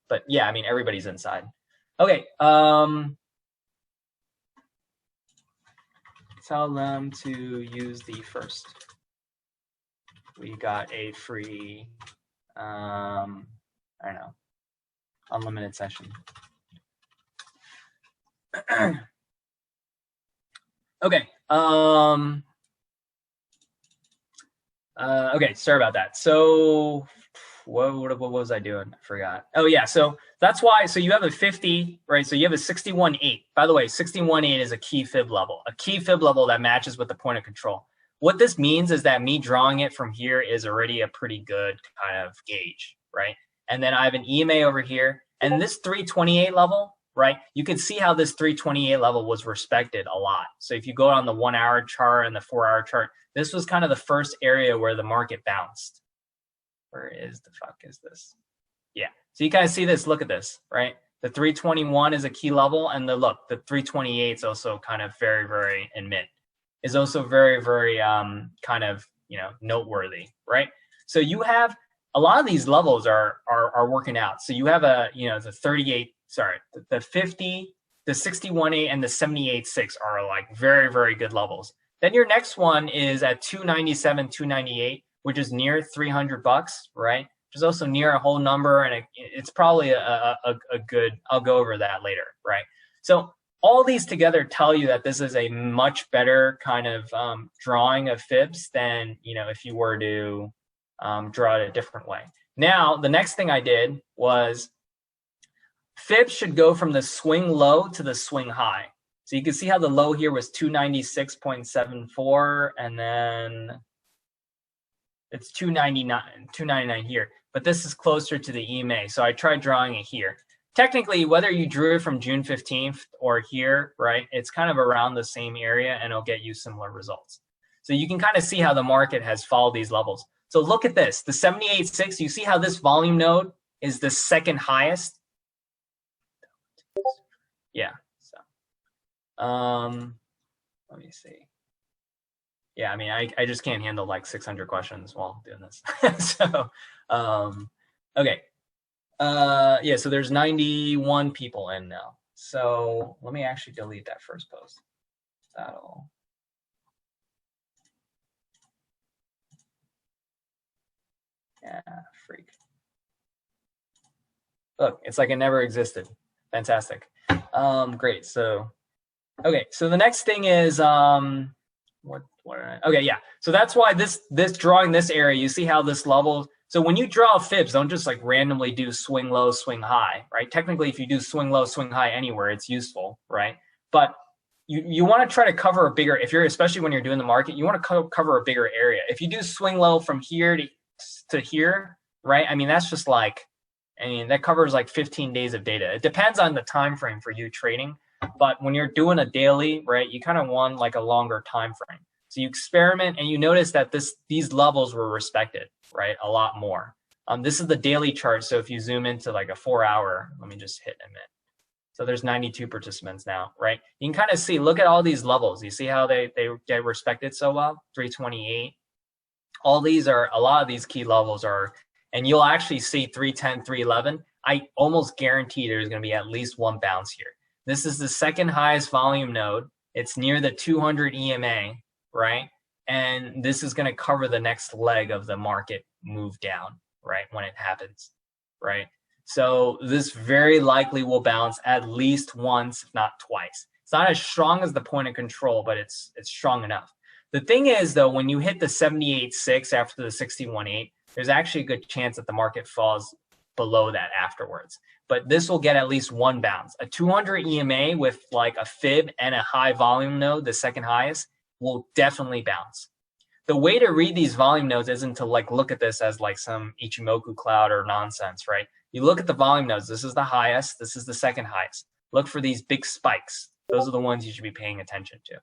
but yeah, I mean, everybody's inside. Okay. Tell them to use the first. We got a free, I don't know, unlimited session. Okay. Okay, sorry about that. So what was I doing? I forgot. Oh yeah, so that's why. So you have a 50, right? So you have a 61.8. By the way, 61.8 is a key fib level that matches with the point of control. What this means is that me drawing it from here is already a pretty good kind of gauge, right? And then I have an EMA over here, and this 328 level, right? You can see how this 328 level was respected a lot. So if you go on the 1 hour chart and the 4 hour chart, this was kind of the first area where the market bounced. Where is the fuck is this? Yeah. So you kind of see this. Look at this, right? The 321 is a key level, and the 328 is also kind of very, very in mid. Is also very, very kind of, you know, noteworthy, right? So you have a lot of these levels are working out. So you have the 50, the 61.8, and the 78.6 are like very, very good levels. Then your next one is at 297, 298, which is near $300, right? Which is also near a whole number, and it's probably a good. I'll go over that later, right? So all these together tell you that this is a much better kind of drawing of fibs than, you know, if you were to draw it a different way. Now, the next thing I did was fibs should go from the swing low to the swing high. So you can see how the low here was 296.74, and then it's 299 here. But this is closer to the EMA, so I tried drawing it here. Technically, whether you drew it from June 15th or here, right, it's kind of around the same area, and it'll get you similar results. So you can kind of see how the market has followed these levels. So look at this, the 78.6, you see how this volume node is the second highest? Yeah, so, let me see. Yeah, I mean, I just can't handle like 600 questions while doing this. So, okay. Yeah, so there's 91 people in now. So let me actually delete that first post. That'll. Yeah, freak. Look, it's like it never existed. Fantastic. Great. So, okay. So the next thing is okay, yeah. So that's why this drawing this area, you see how this level. So when you draw fibs, don't just like randomly do swing low, swing high, right? Technically, if you do swing low, swing high anywhere, it's useful, right? But you want to try to cover a bigger, if you're, especially when you're doing the market, you want to cover a bigger area. If you do swing low from here to here, right? I mean, that's just like, I mean, that covers like 15 days of data. It depends on the time frame for you trading, but when you're doing a daily, right, you kind of want like a longer time frame. So you experiment and you notice that these levels were respected, right, a lot more. This is the daily chart. So if you zoom into like a 4 hour, let me just hit admit. So there's 92 participants now, right? You can kind of see, look at all these levels. You see how they get respected so well? 328. All these are, a lot of these key levels are, and you'll actually see 310, 311. I almost guarantee there's going to be at least one bounce here. This is the second highest volume node. It's near the 200 EMA, right? And this is going to cover the next leg of the market move down, right? When it happens, right? So this very likely will bounce at least once, if not twice. It's not as strong as the point of control, but it's strong enough. The thing is, though, when you hit the 78.6 after the 61.8, there's actually a good chance that the market falls below that afterwards. But this will get at least one bounce. A 200 EMA with like a fib and a high volume node, the second highest, will definitely bounce. The way to read these volume nodes isn't to like look at this as like some Ichimoku cloud or nonsense, right? You look at the volume nodes. This is the highest. This is the second highest. Look for these big spikes. Those are the ones you should be paying attention to.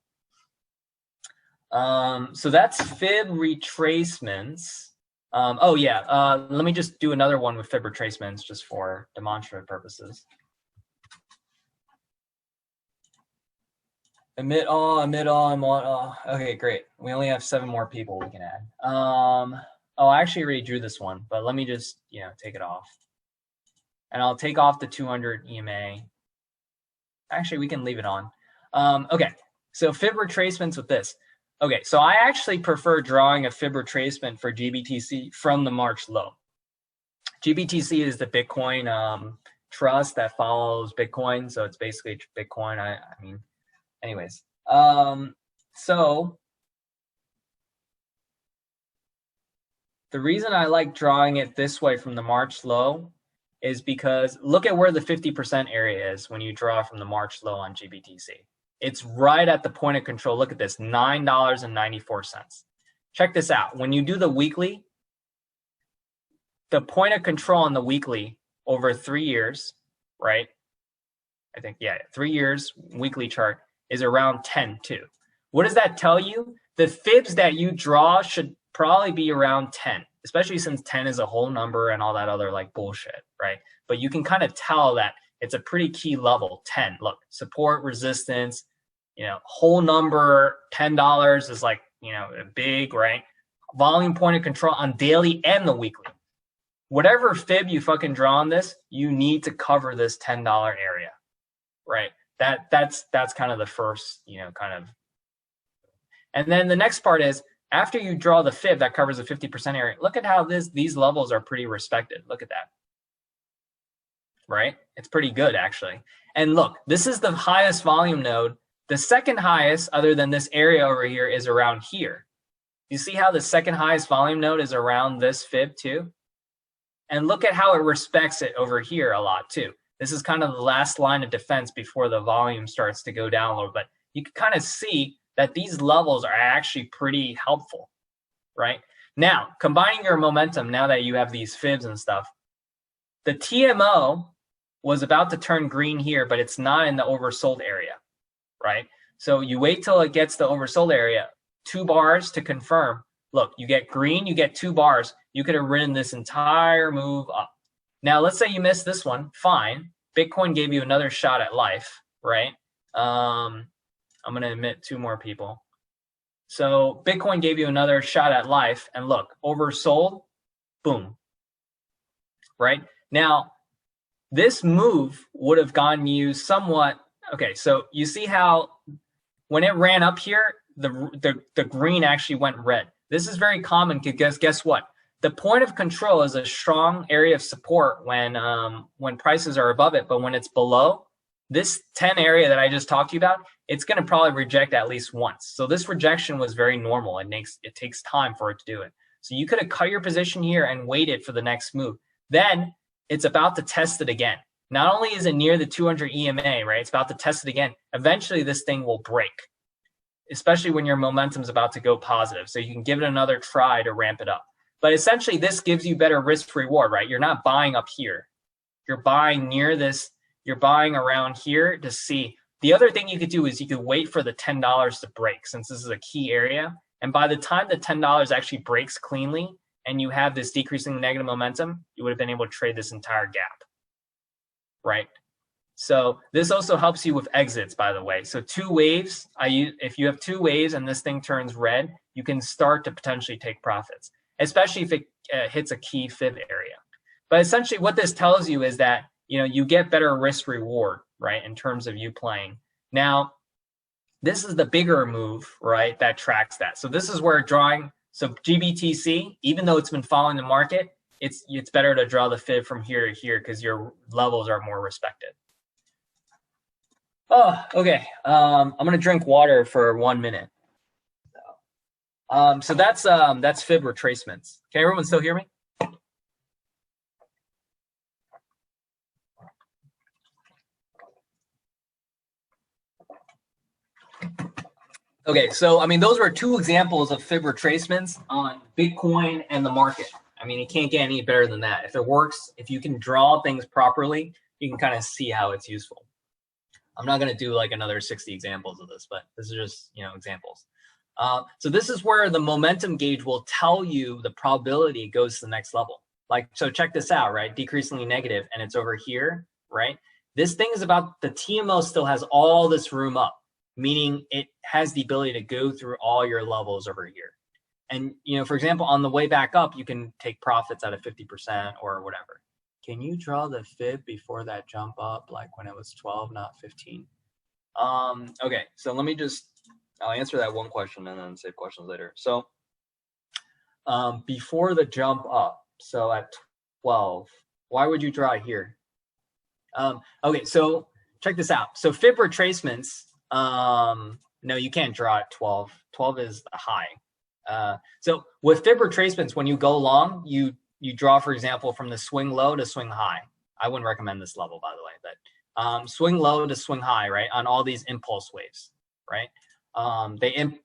So that's fib retracements. Oh yeah, let me just do another one with fib retracements just for demonstrative purposes. Admit all, I'm on. Okay, great. We only have 7 more people we can add. Oh, I actually already drew this one, but let me just, take it off. And I'll take off the 200 EMA. Actually, we can leave it on. Okay, so fib retracements with this. Okay, so I actually prefer drawing a fib retracement for GBTC from the March low. GBTC is the Bitcoin trust that follows Bitcoin, so it's basically Bitcoin. I mean, anyways. So the reason I like drawing it this way from the March low is because look at where the 50% area is when you draw from the March low on GBTC. It's right at the point of control. Look at this, $9.94. Check this out. When you do the weekly, the point of control on the weekly over 3 years, right? I think, yeah, 3 years, weekly chart is around 10 too. What does that tell you? The fibs that you draw should probably be around 10, especially since 10 is a whole number and all that other like bullshit, right? But you can kind of tell that it's a pretty key level, 10. Look, support, resistance, whole number, $10 is like, big, right? Volume point of control on daily and the weekly. Whatever fib you fucking draw on this, you need to cover this $10 area, right? That's kind of the first, kind of. And then the next part is after you draw the fib that covers the 50% area, look at how these levels are pretty respected. Look at that. right? It's pretty good, actually. And look, this is the highest volume node. The second highest, other than this area over here, is around here. You see how the second highest volume node is around this fib too? And look at how it respects it over here a lot too. This is kind of the last line of defense before the volume starts to go down a little bit. You can kind of see that these levels are actually pretty helpful, right? Now, combining your momentum, now that you have these fibs and stuff, the TMO was about to turn green here, but it's not in the oversold area, right? So you wait till it gets the oversold area, 2 bars to confirm. Look, you get green, you get 2 bars. You could have ridden this entire move up. Now, let's say you missed this one. Fine. Bitcoin gave you another shot at life, right? I'm going to admit 2 more people. So Bitcoin gave you another shot at life. And look, oversold, boom, right? Now, this move would have gotten you somewhat. Okay, so you see how when it ran up here, the green actually went red. This is very common because guess what? The point of control is a strong area of support when prices are above it, but when it's below, this 10 area that I just talked to you about, it's going to probably reject at least once. So this rejection was very normal. It takes time for it to do it. So you could have cut your position here and waited for the next move. Then it's about to test it again. Not only is it near the 200 EMA, right? It's about to test it again. Eventually, this thing will break, especially when your momentum's about to go positive. So you can give it another try to ramp it up. But essentially, this gives you better risk reward, right? You're not buying up here. You're buying near this. You're buying around here to see. The other thing you could do is you could wait for the $10 to break, since this is a key area. And by the time the $10 actually breaks cleanly and you have this decreasing negative momentum, you would have been able to trade this entire gap, right? So this also helps you with exits, by the way. So 2 waves, if you have 2 waves and this thing turns red, you can start to potentially take profits, especially if it hits a key fib area. But essentially what this tells you is that, you get better risk reward, right, in terms of you playing. Now, this is the bigger move, right, that tracks that. So this is where so GBTC, even though it's been following the market, it's better to draw the fib from here to here because your levels are more respected. Oh, okay. I'm gonna drink water for 1 minute. So that's fib retracements. Can everyone still hear me? Okay, so those were 2 examples of fib retracements on Bitcoin and the market. It can't get any better than that. If it works, if you can draw things properly, you can kind of see how it's useful. I'm not going to do like another 60 examples of this, but this is just, examples. So this is where the momentum gauge will tell you the probability goes to the next level. So check this out, right? Decreasingly negative, and it's over here, right? This thing is about the TMO still has all this room up, meaning it has the ability to go through all your levels over here. And, for example, on the way back up, you can take profits at a 50% or whatever. Can you draw the fib before that jump up, like when it was 12, not 15? Okay, so I'll answer that one question and then save questions later. So before the jump up, so at 12, why would you draw it here? Okay, so check this out. So fib retracements, no, you can't draw at 12. 12 is the high. So with fib retracements, when you go long, you draw, for example, from the swing low to swing high. I wouldn't recommend this level, by the way, but swing low to swing high, right, on all these impulse waves, right?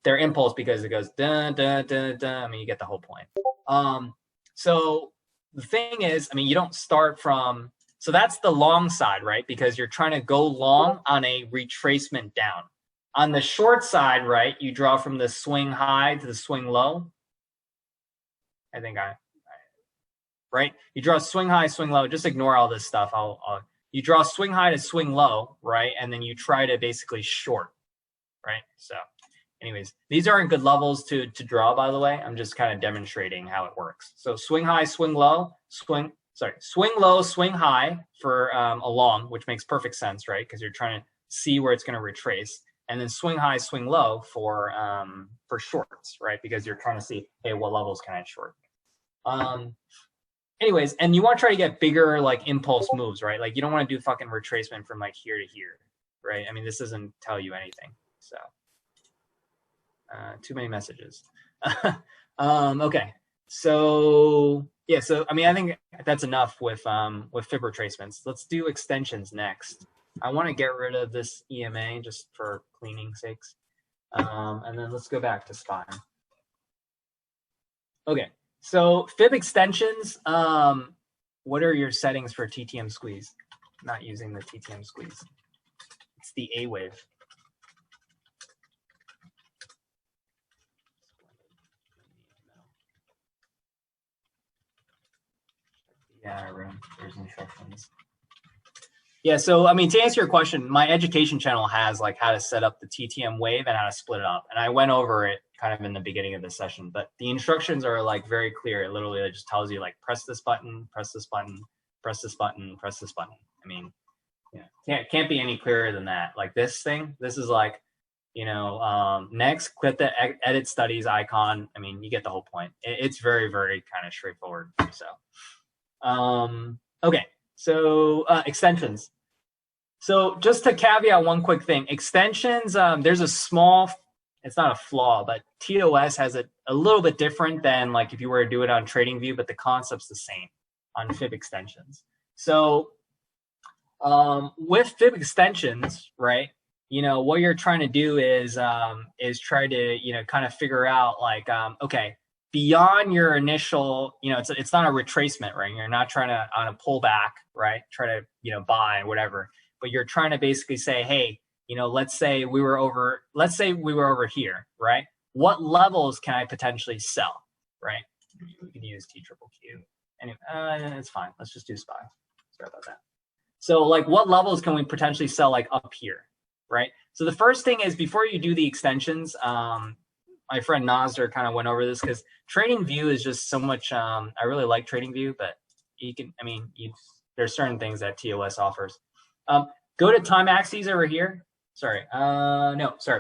They're impulse because it goes dun, dun, dun, dun. You get the whole point. So the thing is, you don't start from, so that's the long side, right? Because you're trying to go long on a retracement down. On the short side, right, you draw from the swing high to the swing low. Right? You draw swing high, swing low. Just ignore all this stuff. You draw swing high to swing low, right? And then you try to basically short, right? So anyways, these aren't good levels to draw, by the way. I'm just kind of demonstrating how it works. So swing high, swing low, swing low, swing high for a long, which makes perfect sense, right? Because you're trying to see where it's going to retrace. And then swing high, swing low for shorts, right? Because you're trying to see, hey, what levels can I short? anyways, and you want to try to get bigger like impulse moves, right? Like you don't want to do fucking retracement from like here to here, right? I mean, this doesn't tell you anything. So too many messages. Okay, so yeah, so I mean, I think that's enough with fib retracements. Let's do extensions next. I want to get rid of this EMA just for cleaning sakes, and then let's go back to spine. Okay, so fib extensions. What are your settings for TTM squeeze? Not using the TTM squeeze. It's the A wave. Yeah, there's instructions. Yeah, so I mean, to answer your question, my education channel has like how to set up the TTM wave and how to split it up, and I went over it kind of in the beginning of the session. But the instructions are like very clear. It literally just tells you like press this button, press this button, press this button, press this button. I mean, can't be any clearer than that. Like this thing, this is like, next, click the edit studies icon. I mean, you get the whole point. It's very, very kind of straightforward. So, okay. So extensions. So just to caveat one quick thing, extensions, there's a small, it's not a flaw, but TOS has it a little bit different than like if you were to do it on TradingView, but the concept's the same on fib extensions. So with fib extensions, right, what you're trying to do is try to, kind of figure out like, okay, beyond your initial, it's not a retracement, right? You're not trying to on a pullback, right? Try to, buy whatever, but you're trying to basically say, hey, let's say we were over here, right? What levels can I potentially sell, right? We can use T triple Q. Anyway, it's fine. Let's just do SPY. Sorry about that. So like what levels can we potentially sell like up here, right? So the first thing is before you do the extensions, my friend Nasser kind of went over this because TradingView is just so much. I really like TradingView, but there's certain things that TOS offers. Go to time axes over here.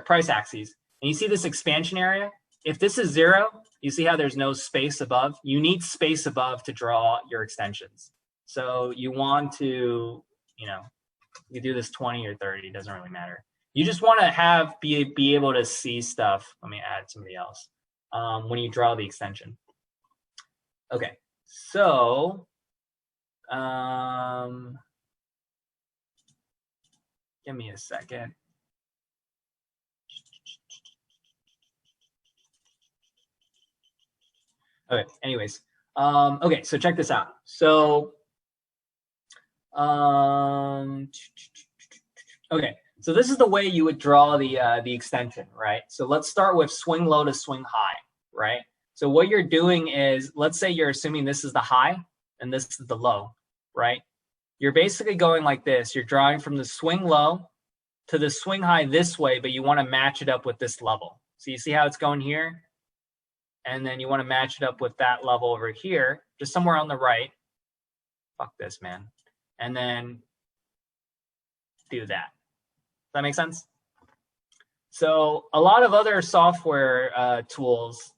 Price axes. And you see this expansion area? If this is 0, you see how there's no space above? You need space above to draw your extensions. So you want to, you do this 20 or 30, it doesn't really matter. You just want to be able to see stuff. Let me add somebody else when you draw the extension. Okay, so give me a second. Okay, anyways, okay, so check this out. So, okay. So this is the way you would draw the extension, right? So let's start with swing low to swing high, right? So what you're doing is, let's say you're assuming this is the high and this is the low, right? You're basically going like this. You're drawing from the swing low to the swing high this way, but you want to match it up with this level. So you see how it's going here? And then you want to match it up with that level over here, just somewhere on the right. Fuck this, man. And then do that. That make sense? So a lot of other software tools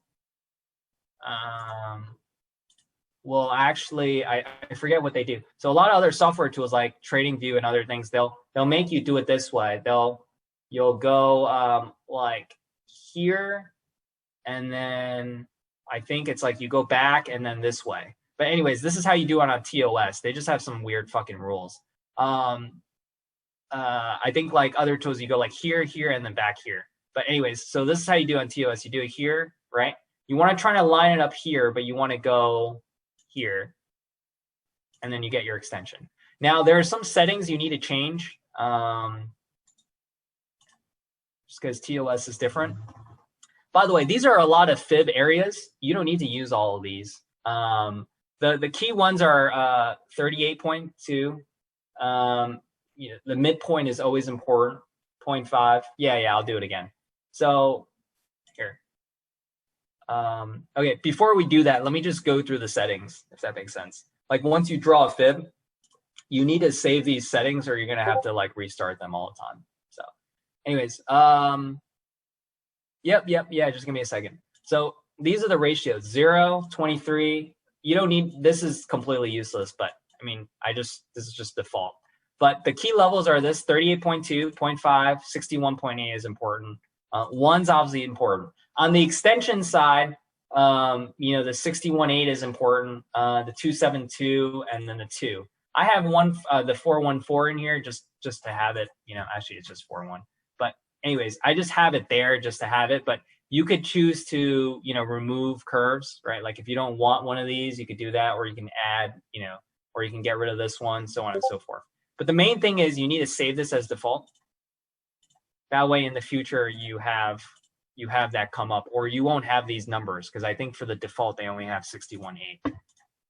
will actually, I forget what they do. So a lot of other software tools like TradingView and other things, they'll make you do it this way. You'll go like here, and then I think it's like you go back and then this way. But anyways, this is how you do it on TOS. They just have some weird fucking rules. I think like other tools, you go like here, here, and then back here. But anyways, so this is how you do on TOS. You do it here, right? You want to try to line it up here, but you want to go here, and then you get your extension. Now, there are some settings you need to change just because TOS is different. By the way, these are a lot of fib areas. You don't need to use all of these. The key ones are 38.2. The midpoint is always important. 0.5. Yeah, I'll do it again. So here. Okay, before we do that, let me just go through the settings, if that makes sense. Like once you draw a fib, you need to save these settings or you're going to have to like restart them all the time. So anyways, yeah, just give me a second. So these are the ratios, 0, 23, you don't need, this is completely useless, but I mean, this is just default. But the key levels are this: 38.2, 0.5, 61.8 is important. One's obviously important. On the extension side, the 61.8 is important, the 272, and then the 2. I have the 414 in here just to have it, actually it's just 41. But anyways, I just have it there just to have it. But you could choose to, remove curves, right? Like if you don't want one of these, you could do that, or you can add, or you can get rid of this one, so on and so forth. But the main thing is you need to save this as default. That way in the future you have that come up, or you won't have these numbers, because I think for the default they only have 61.8.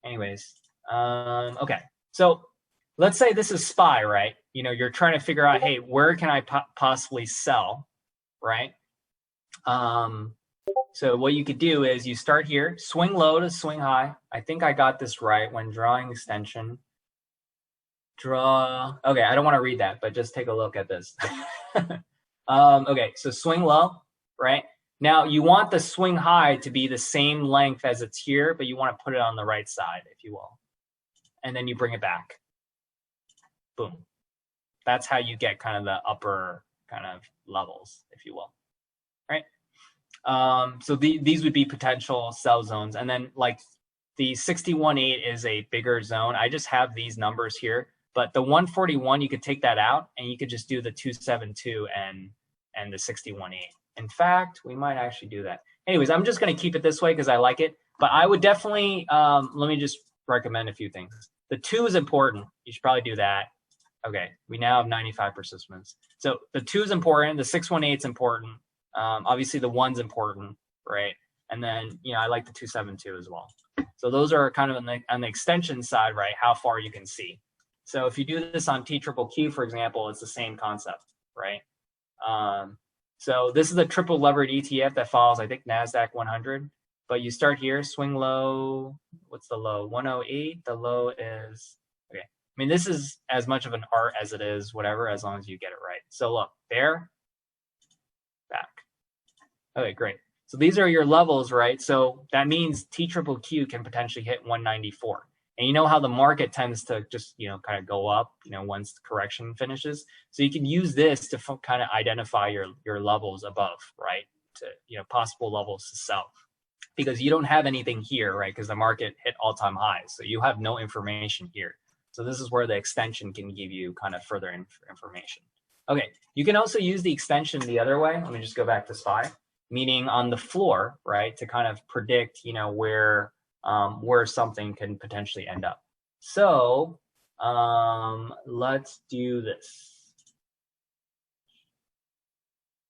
Anyways, okay. So let's say this is SPY, right? You're trying to figure out, hey, where can I possibly sell, right? So what you could do is you start here, swing low to swing high. I think I got this right when drawing extension. Draw. Okay, I don't want to read that, but just take a look at this. Okay, so swing low, right? Now you want the swing high to be the same length as it's here, but you want to put it on the right side, if you will. And then you bring it back. Boom. That's how you get kind of the upper kind of levels, if you will, right? So these would be potential sell zones. And then like the 61.8 is a bigger zone. I just have these numbers here, but the 141, you could take that out and you could just do the 272 and the 61.8. In fact, we might actually do that. Anyways, I'm just going to keep it this way because I like it, but I would definitely, let me just recommend a few things. The 2 is important. You should probably do that. Okay, we now have 95 participants. So the 2 is important. The 618 is important. Obviously the 1's important, right? And then, I like the 272 as well. So those are kind of on the extension side, right? How far you can see. So if you do this on TQQQ, for example, it's the same concept, right? So this is a triple levered ETF that follows, I think, NASDAQ 100. But you start here, swing low. What's the low? 108. The low is, okay. I mean, this is as much of an art as it is whatever, as long as you get it right. So look, there, back. Okay, great. So these are your levels, right? So that means TQQQ can potentially hit 194. And you know how the market tends to just, kind of go up, once the correction finishes. So you can use this to kind of identify your levels above, right? To, possible levels to sell. Because you don't have anything here, right? Because the market hit all-time highs. So you have no information here. So this is where the extension can give you kind of further information. Okay, you can also use the extension the other way. Let me just go back to SPY. Meaning on the floor, right, to kind of predict, where something can potentially end up. So let's do this.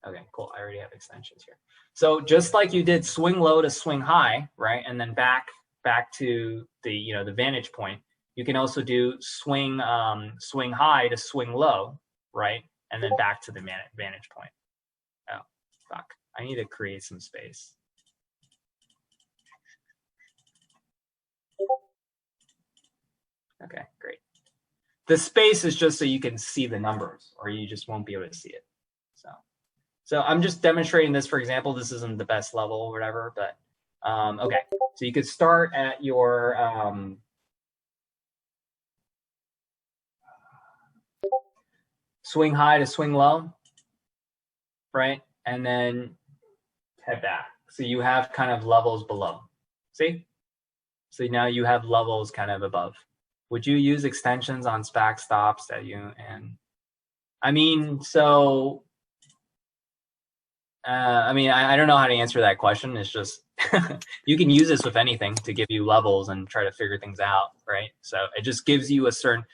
Okay, cool. I already have extensions here. So just like you did swing low to swing high, right, and then back to the the vantage point, you can also do swing high to swing low, right, and then back to the vantage point. Oh, fuck. I need to create some space. Okay, great. The space is just so you can see the numbers, or you just won't be able to see it. So I'm just demonstrating this for example. This isn't the best level or whatever, but okay. So you could start at your swing high to swing low, right? And then head back. So you have kind of levels below. See? So now you have levels kind of above. Would you use extensions on SPAC stops that I mean, so, I don't know how to answer that question. It's just, you can use this with anything to give you levels and try to figure things out, right? So it just gives you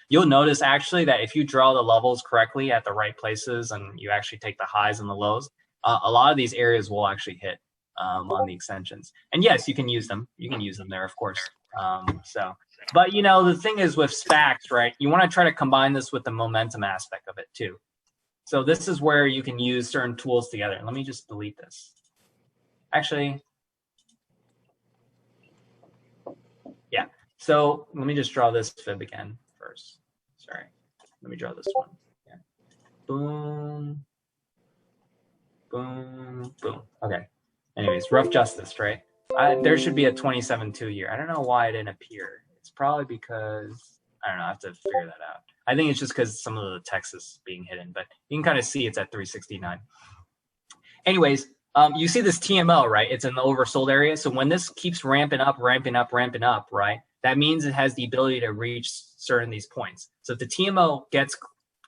you'll notice actually that if you draw the levels correctly at the right places and you actually take the highs and the lows, a lot of these areas will actually hit on the extensions. And yes, you can use them. You can use them there, of course. But the thing is with SPACs, right? You want to try to combine this with the momentum aspect of it too. So this is where you can use certain tools together. Let me just delete this. Actually, yeah. So let me just draw this fib again first. Sorry. Let me draw this one. Yeah. Boom. Boom. Boom. Okay. Anyways, rough justice, right? There should be a 27.2 here. I don't know why it didn't appear. It's probably because, I don't know, I have to figure that out. I think it's just because some of the text is being hidden, but you can kind of see it's at 369. Anyways, you see this TMO, right? It's in the oversold area. So when this keeps ramping up, right, that means it has the ability to reach certain these points. So if the TMO gets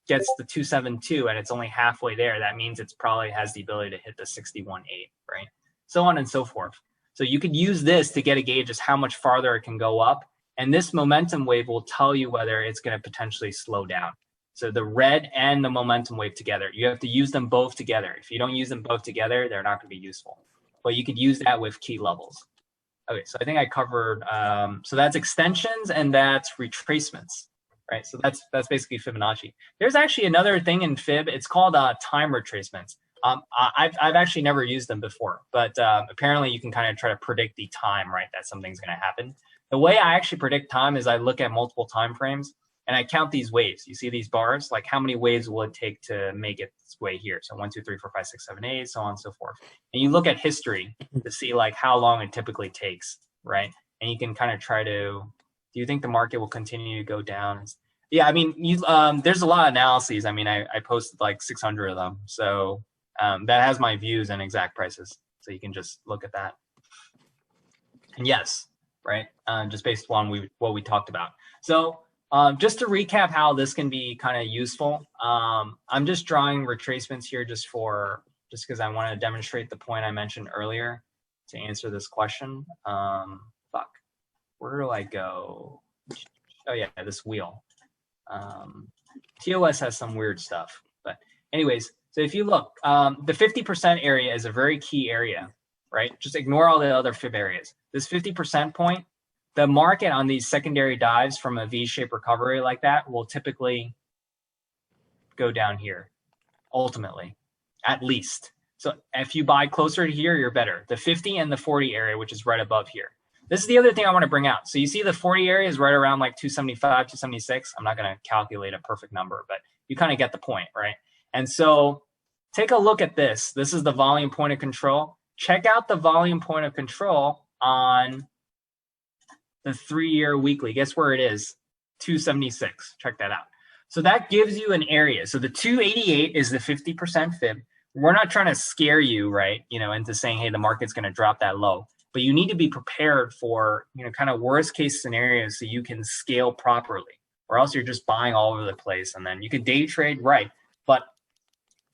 the 272 and it's only halfway there, that means it's probably has the ability to hit the 61.8, right? So on and so forth. So you could use this to get a gauge as how much farther it can go up. And this momentum wave will tell you whether it's going to potentially slow down. So the red and the momentum wave together, you have to use them both together. If you don't use them both together, they're not going to be useful. But you could use that with key levels. Okay, so I think I covered, so that's extensions and that's retracements, right? So that's basically Fibonacci. There's actually another thing in Fib. It's called time retracements. I've actually never used them before, but apparently you can kind of try to predict the time, right, that something's going to happen. The way I actually predict time is I look at multiple time frames and I count these waves. You see these bars, like how many waves will it take to make its way here? So 1, 2, 3, 4, 5, 6, 7, 8, so on and so forth. And you look at history to see like how long it typically takes, right? And you can kind of try to, do you think the market will continue to go down? Yeah, I mean, there's a lot of analyses. I mean, I posted like 600 of them. So that has my views and exact prices. So you can just look at that. And yes, right, just based on what we talked about. So just to recap how this can be kind of useful, I'm just drawing retracements here just because I want to demonstrate the point I mentioned earlier to answer this question. Where do I go? Oh yeah, this wheel. TOS has some weird stuff, but anyways, so if you look, the 50% area is a very key area, right? Just ignore all the other fib areas. This 50% point, the market on these secondary dives from a V-shaped recovery like that will typically go down here, ultimately, at least. So if you buy closer to here, you're better. The 50 and the 40 area, which is right above here. This is the other thing I want to bring out. So you see the 40 area is right around like 275, 276. I'm not going to calculate a perfect number, but you kind of get the point, right? And so take a look at this. This is the volume point of control. Check out the volume point of control on the 3-year weekly. Guess where it is? 276. Check that out. So that gives you an area. So the 288 is the 50% fib. We're not trying to scare you, right, into saying, hey, the market's going to drop that low. But you need to be prepared for, kind of worst case scenarios so you can scale properly, or else you're just buying all over the place. And then you can day trade, right? But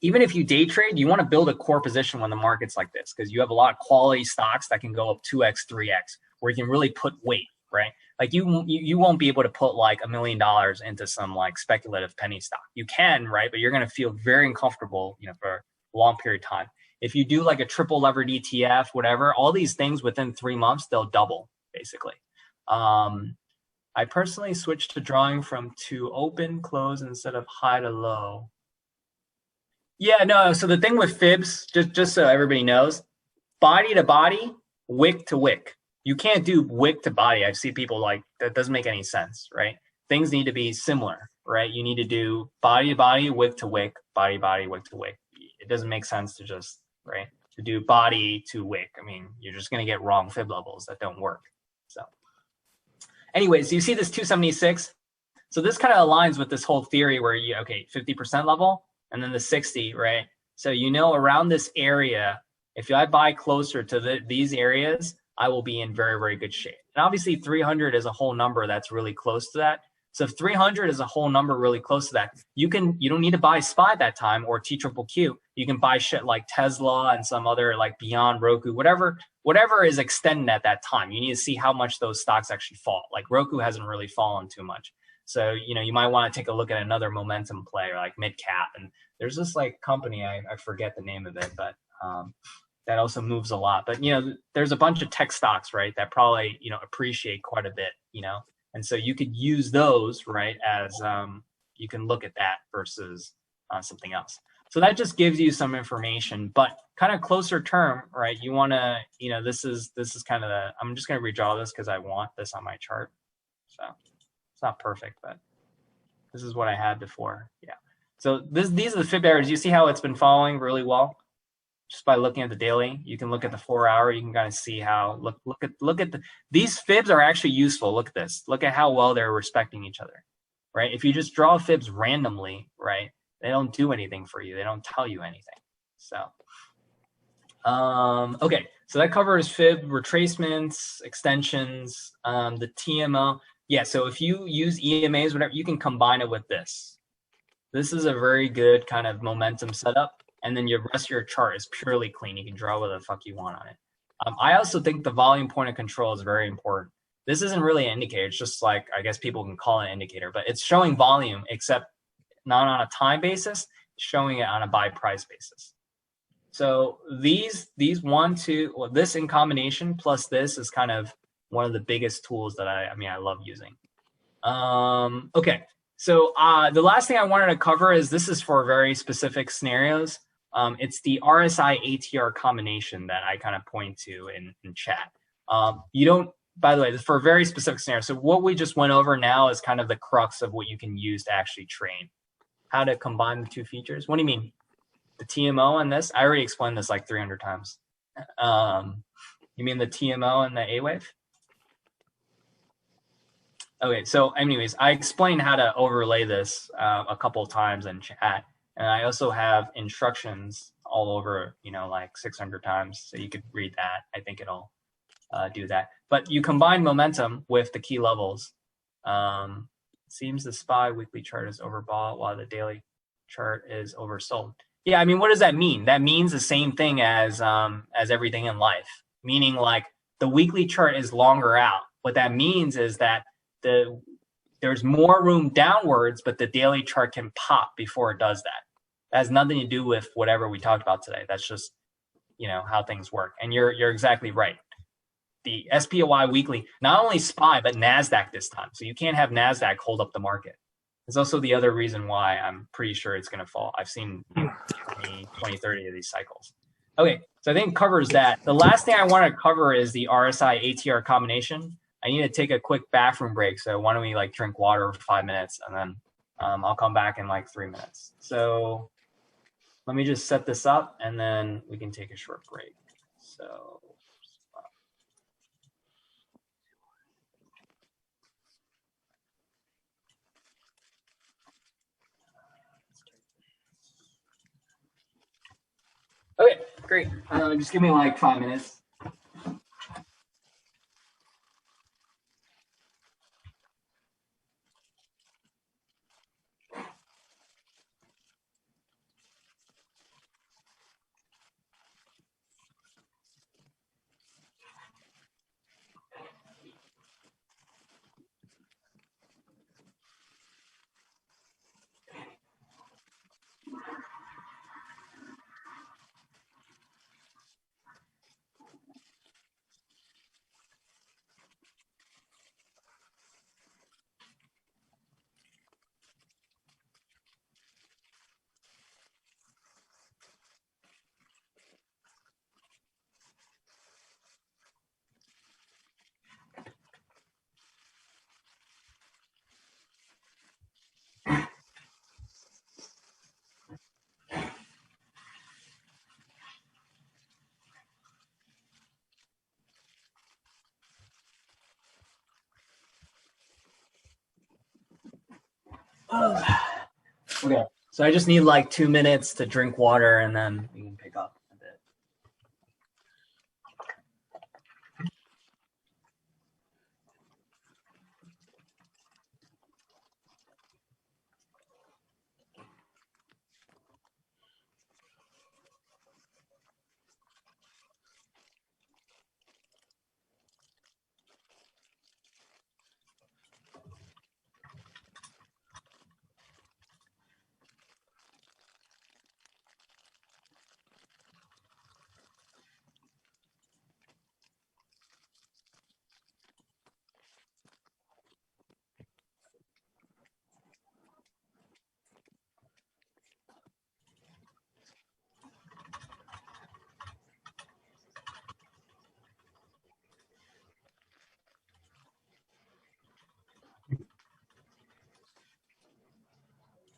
even if you day trade, you want to build a core position when the market's like this, because you have a lot of quality stocks that can go up 2x, 3x, where you can really put weight, right? Like you won't be able to put like $1 million into some like speculative penny stock. You can, right? But you're going to feel very uncomfortable, for a long period of time. If you do like a triple levered ETF, whatever, all these things within 3 months, they'll double basically. I personally switched to drawing to open, close instead of high to low. Yeah, no. So the thing with fibs, just so everybody knows, body to body, wick to wick. You can't do wick to body. I see people like that doesn't make any sense, right? Things need to be similar, right? You need to do body to body, wick to wick, body to body, wick to wick. It doesn't make sense to just, right, to do body to wick. I mean, you're just going to get wrong fib levels that don't work. So anyways, you see this 276. So this kind of aligns with this whole theory where 50% level and then the 60, right? So around this area, if I buy closer to these areas, I will be in very, very good shape. And obviously 300 is a whole number that's really close to that. So if 300 is a whole number really close to that, you don't need to buy SPY that time or TQQQ. You can buy shit like Tesla and some other like Beyond, Roku, whatever is extended at that time. You need to see how much those stocks actually fall. Like Roku hasn't really fallen too much. So, you might want to take a look at another momentum play or like mid cap. And there's this like company, I forget the name of it, but that also moves a lot. But, there's a bunch of tech stocks, right, that probably, appreciate quite a bit, And so you could use those, right, as you can look at that versus something else. So that just gives you some information, but kind of closer term, right? You want to, this is kind of I'm just going to redraw this because I want this on my chart. So it's not perfect, but this is what I had before. Yeah. So these are the fib areas. You see how it's been following really well? just by looking at the daily. You can look at the 4 hour. You can kind of see how look at these fibs are actually useful. Look at this. Look at how well they're respecting each other, right? If you just draw fibs randomly, right, they don't do anything for you. They don't tell you anything. So, okay. So that covers fib retracements, extensions, the TMO. Yeah. So if you use EMAs, whatever, you can combine it with this. This is a very good kind of momentum setup. And then your rest of your chart is purely clean. You can draw whatever the fuck you want on it. I also think the volume point of control is very important. This isn't really an indicator. It's just like, I guess people can call it an indicator, but it's showing volume, except not on a time basis, showing it on a by price basis. So these one, two, well, this in combination plus this is kind of one of the biggest tools that I love using. Okay. So the last thing I wanted to cover is this is for very specific scenarios. It's the RSI ATR combination that I kind of point to in chat. You don't, by the way, for a very specific scenario. So what we just went over now is kind of the crux of what you can use to actually train. How to combine the two features. What do you mean? The TMO and this? I already explained this like 300 times. You mean the TMO and the A wave? Okay, so anyways, I explained how to overlay this a couple of times in chat. And I also have instructions all over, like 600 times. So you could read that. I think it'll do that. But you combine momentum with the key levels. Seems the SPY weekly chart is overbought while the daily chart is oversold. Yeah, I mean, what does that mean? That means the same thing as everything in life. Meaning like the weekly chart is longer out. What that means is that there's more room downwards, but the daily chart can pop before it does that. That has nothing to do with whatever we talked about today. That's just, how things work. And you're exactly right. The SPY weekly, not only SPY, but NASDAQ this time. So you can't have NASDAQ hold up the market. It's also the other reason why I'm pretty sure it's going to fall. I've seen 20, 30 of these cycles. Okay, so I think it covers that. The last thing I want to cover is the RSI ATR combination. I need to take a quick bathroom break. So why don't we drink water for 5 minutes and then I'll come back in 3 minutes. So let me just set this up and then we can take a short break. So. Okay, great. Just give me 5 minutes. Okay, so I just need 2 minutes to drink water and then we can pick up a bit.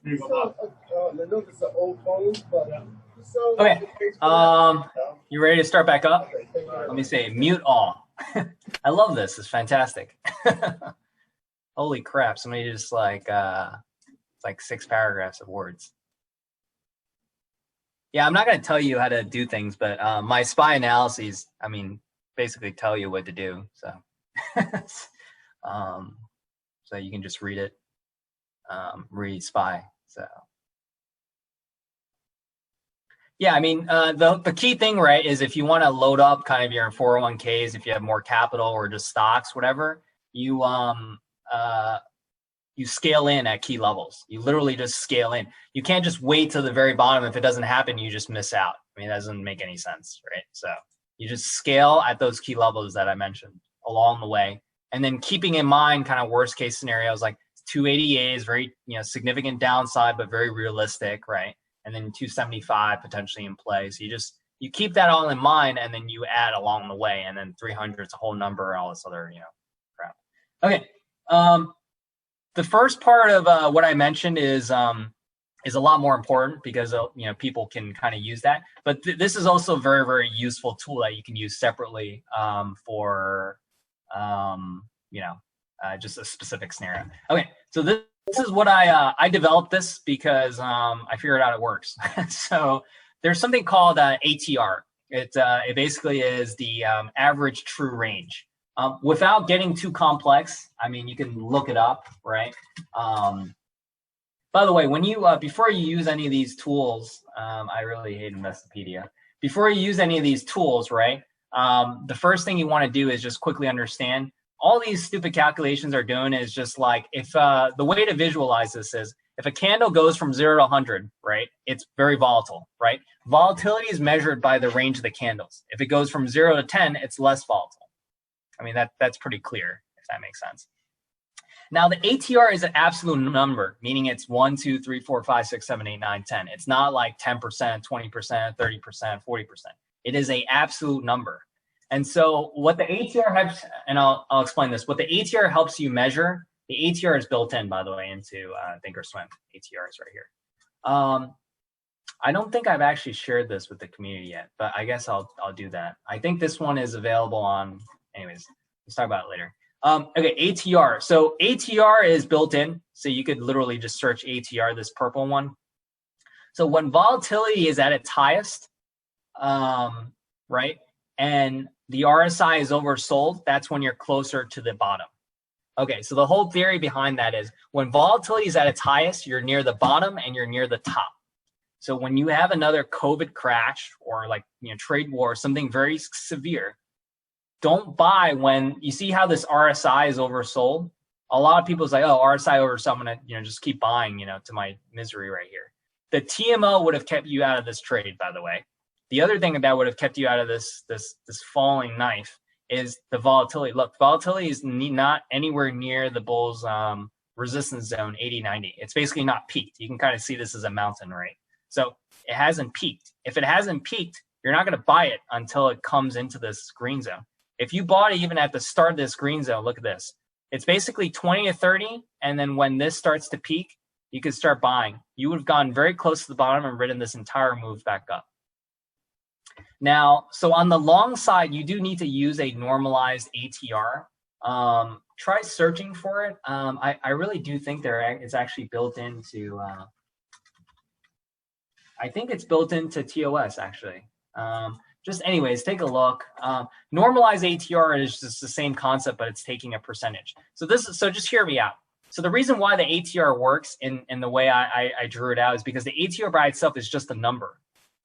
I know this is an old phone, but Okay. You ready to start back up? Let me say mute all. I love this. It's fantastic. Holy crap! Somebody just like it's like 6 paragraphs of words. Yeah, I'm not going to tell you how to do things, but my SPY analyses, I mean, basically tell you what to do. So, so you can just read it, read SPY. So, yeah, I mean, the key thing, right, is if you want to load up kind of your 401ks, if you have more capital or just stocks, whatever, you scale in at key levels. You literally just scale in. You can't just wait till the very bottom. If it doesn't happen, you just miss out. I mean, that doesn't make any sense, right? So you just scale at those key levels that I mentioned along the way. And then keeping in mind kind of worst case scenarios like 280A is very, significant downside, but very realistic, right? And then 275 potentially in play. So you keep that all in mind and then you add along the way. And then 300 is a whole number, all this other, crap. Okay. The first part of what I mentioned is a lot more important because people can kind of use that. But this is also a very, very useful tool that you can use separately for just a specific scenario. Okay, so this is what I developed this because I figured out it works. So there's something called ATR. It basically is the average true range. Without getting too complex, I mean, you can look it up, right? By the way, when you before you use any of these tools, I really hate Investopedia. Before you use any of these tools, right? The first thing you want to do is just quickly understand all these stupid calculations are doing is just like if the way to visualize this is if a candle goes from 0 to 100, right? It's very volatile, right? Volatility is measured by the range of the candles. If it goes from 0 to 10, it's less volatile. I mean, that's pretty clear, if that makes sense. Now, the ATR is an absolute number, meaning it's 1, 2, 3, 4, 5, 6, 7, 8, 9, 10. It's not like 10%, 20%, 30%, 40%. It is an absolute number. And so what the ATR helps, and I'll explain this, what the ATR helps you measure, the ATR is built in, by the way, into Thinkorswim. ATR is right here. I don't think I've actually shared this with the community yet, but I guess I'll do that. I think this one is available on, anyways, let's talk about it later. Okay, ATR. So ATR is built in, so you could literally just search ATR, this purple one. So when volatility is at its highest, right, and the RSI is oversold, that's when you're closer to the bottom. Okay, so the whole theory behind that is when volatility is at its highest, you're near the bottom and you're near the top. So when you have another COVID crash or like trade war, something very severe, don't buy when you see how this RSI is oversold. A lot of people say, "Oh, RSI oversold. I'm gonna just keep buying, to my misery right here." The TMO would have kept you out of this trade, by the way. The other thing that would have kept you out of this falling knife is the volatility. Look, volatility is not anywhere near the bull's resistance zone 80-90. It's basically not peaked. You can kind of see this as a mountain, right? So it hasn't peaked. If it hasn't peaked, you're not going to buy it until it comes into this green zone. If you bought it even at the start of this green zone, look at this. It's basically 20 to 30, and then when this starts to peak, you could start buying. You would have gone very close to the bottom and ridden this entire move back up. Now, so on the long side, you do need to use a normalized ATR. Try searching for it. I really do think it's actually built into, I think it's built into TOS actually. Just anyways, take a look. Normalized ATR is just the same concept, but it's taking a percentage. So just hear me out. So the reason why the ATR works in the way I drew it out is because the ATR by itself is just a number.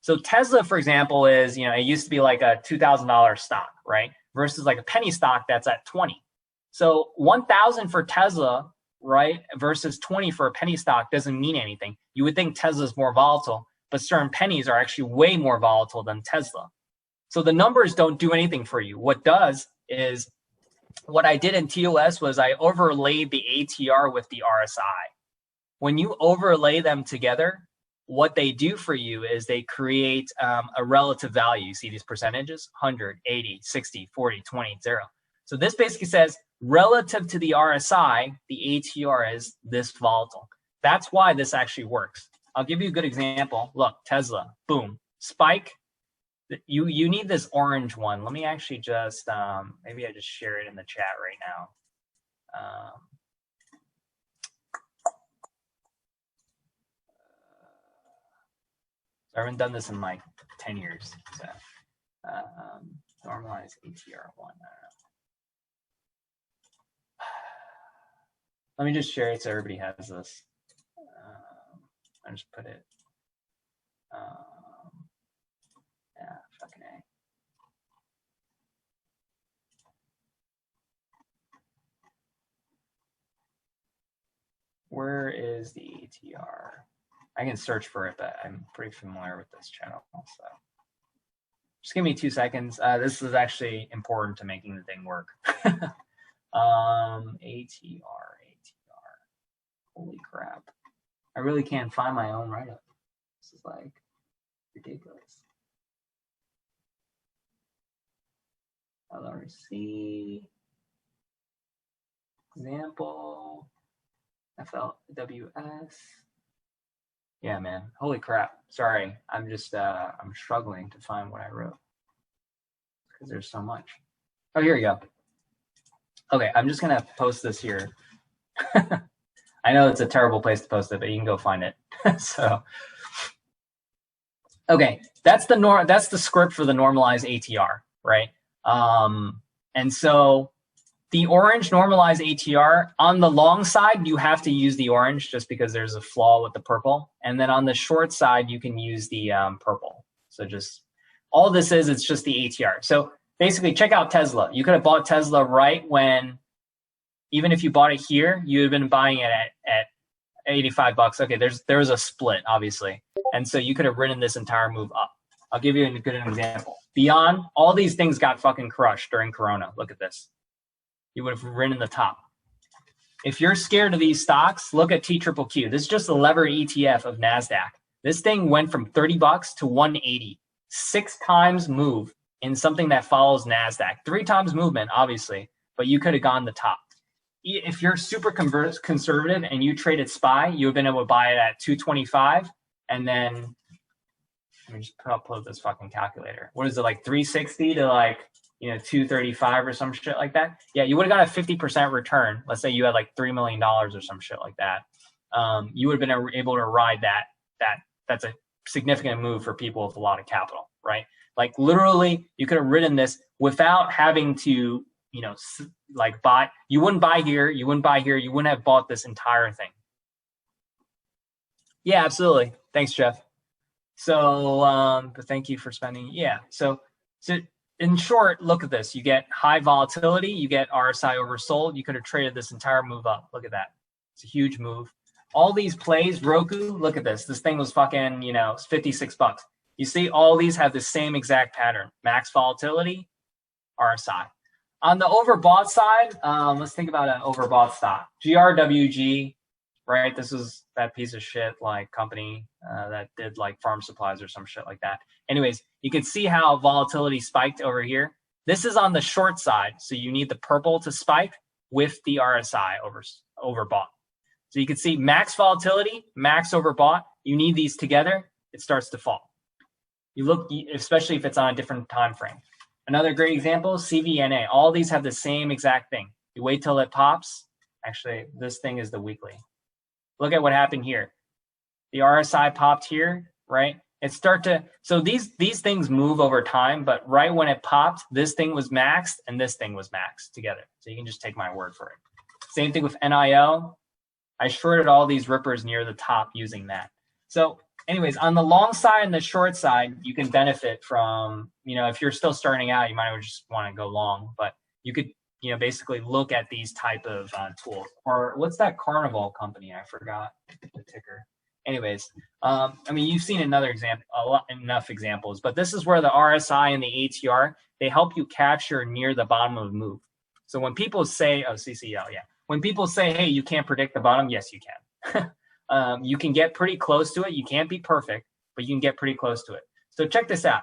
So Tesla, for example, is, it used to be like a $2,000 stock, right? Versus like a penny stock that's at 20. So 1,000 for Tesla, right? Versus 20 for a penny stock doesn't mean anything. You would think Tesla's more volatile, but certain pennies are actually way more volatile than Tesla. So the numbers don't do anything for you. What does is what I did in TOS was I overlaid the ATR with the RSI. When you overlay them together, what they do for you is they create a relative value. You see these percentages, 100, 80, 60, 40, 20, 0. So this basically says relative to the RSI, the ATR is this volatile. That's why this actually works. I'll give you a good example. Look, Tesla, boom. spike, you need this orange one. Let me actually just, maybe I just share it in the chat right now. I haven't done this in like 10 years. So, normalize ATR one. Let me just share it so everybody has this. I just put it. Yeah, fucking A. Where is the ATR? I can search for it, but I'm pretty familiar with this channel. So just give me 2 seconds. This is actually important to making the thing work. ATR. Holy crap. I really can't find my own write-up. This is like ridiculous. LRC. Example. FLWS. Yeah, man. Holy crap. Sorry. I'm just, I'm struggling to find what I wrote because there's so much. Oh, here we go. Okay, I'm just going to post this here. I know it's a terrible place to post it, but you can go find it. So, okay, that's the script for the normalized ATR, right? And so the orange normalized ATR, on the long side, you have to use the orange just because there's a flaw with the purple. And then on the short side, you can use the purple. So just, all this is, it's just the ATR. So basically, check out Tesla. You could have bought Tesla right when, even if you bought it here, you would have been buying it at 85 bucks. Okay, there was a split, obviously. And so you could have ridden this entire move up. I'll give you a good example. Beyond, all these things got fucking crushed during Corona. Look at this. You would have ridden the top. If you're scared of these stocks, look at TQQQ. This is just a lever ETF of NASDAQ. This thing went from 30 bucks to 180. 6 times move in something that follows NASDAQ. 3 times movement, obviously, but you could have gone the top. If you're super conservative and you traded SPY, you would have been able to buy it at 225, and then let me just upload this fucking calculator. What is it, like 360 to like 235 or some shit like that? Yeah, you would have got a 50% return. Let's say you had like $3 million or some shit like that. You would have been able to ride that. That's a significant move for people with a lot of capital, right? Like literally, you could have ridden this without having to like buy. You wouldn't buy here, you wouldn't buy here, you wouldn't have bought this entire thing. Yeah, absolutely. Thanks, Jeff. So, but thank you for spending. Yeah. So in short, look at this. You get high volatility, you get RSI oversold. You could have traded this entire move up. Look at that. It's a huge move. All these plays, Roku, look at this. This thing was fucking, 56 bucks. You see, all these have the same exact pattern. Max volatility, RSI. On the overbought side, let's think about an overbought stock. GRWG, right? This is that piece of shit like company that did like farm supplies or some shit like that. Anyways, you can see how volatility spiked over here. This is on the short side, so you need the purple to spike with the RSI overbought. So you can see max volatility, max overbought. You need these together, it starts to fall. You look, especially if it's on a different time frame. Another great example, CVNA. All these have the same exact thing. You wait till it pops. Actually, this thing is the weekly. Look at what happened here. The RSI popped here, right? So these things move over time, but right when it popped, this thing was maxed and this thing was maxed together. So you can just take my word for it. Same thing with NIO. I shorted all these rippers near the top using that. So anyways, on the long side and the short side, you can benefit from, if you're still starting out, you might just want to go long, but you could, basically look at these type of tools. Or what's that Carnival company? I forgot the ticker. Anyways, you've seen enough examples, but this is where the RSI and the ATR, they help you capture near the bottom of the move. So when people say, CCL, yeah. When people say, hey, you can't predict the bottom, yes, you can. You can get pretty close to it. You can't be perfect, but you can get pretty close to it. So check this out.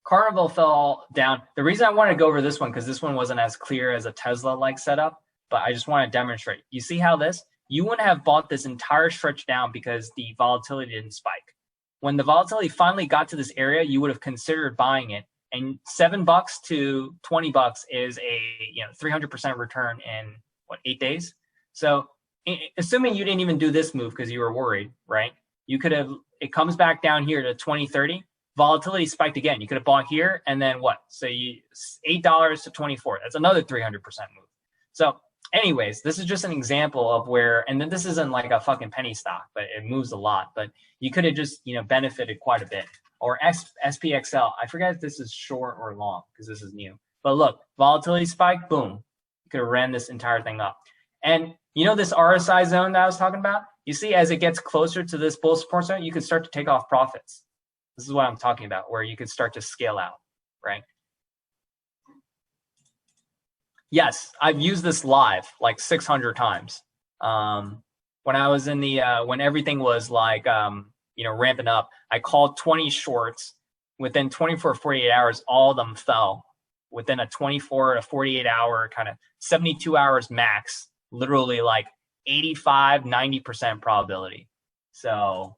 Carnival fell down. The reason I wanted to go over this one, because this one wasn't as clear as a Tesla-like setup, but I just want to demonstrate. You see how you wouldn't have bought this entire stretch down because the volatility didn't spike. when the volatility finally got to this area, you would have considered buying it. And $7 to $20 is a 300% return in what, 8 days. So assuming you didn't even do this move because you were worried, right? You could have, it comes back down here to 2030. Volatility spiked again. You could have bought here and then what? So $8 to 24. That's another 300% move. So anyways, this is just an example of where, and then this isn't like a fucking penny stock, but it moves a lot. But you could have just, benefited quite a bit. Or SPXL. I forget if this is short or long because this is new. But look, volatility spike, boom. You could have ran this entire thing up. And this RSI zone that I was talking about? You see, as it gets closer to this bull support zone, you could start to take off profits. This is what I'm talking about, where you could start to scale out, right? Yes, I've used this live like 600 times. When I was in the, when everything was like, ramping up, I called 20 shorts. Within 24 or 48 hours, all of them fell. Within a 24 to 48 hour, kind of 72 hours max, literally like 85, 90% probability. So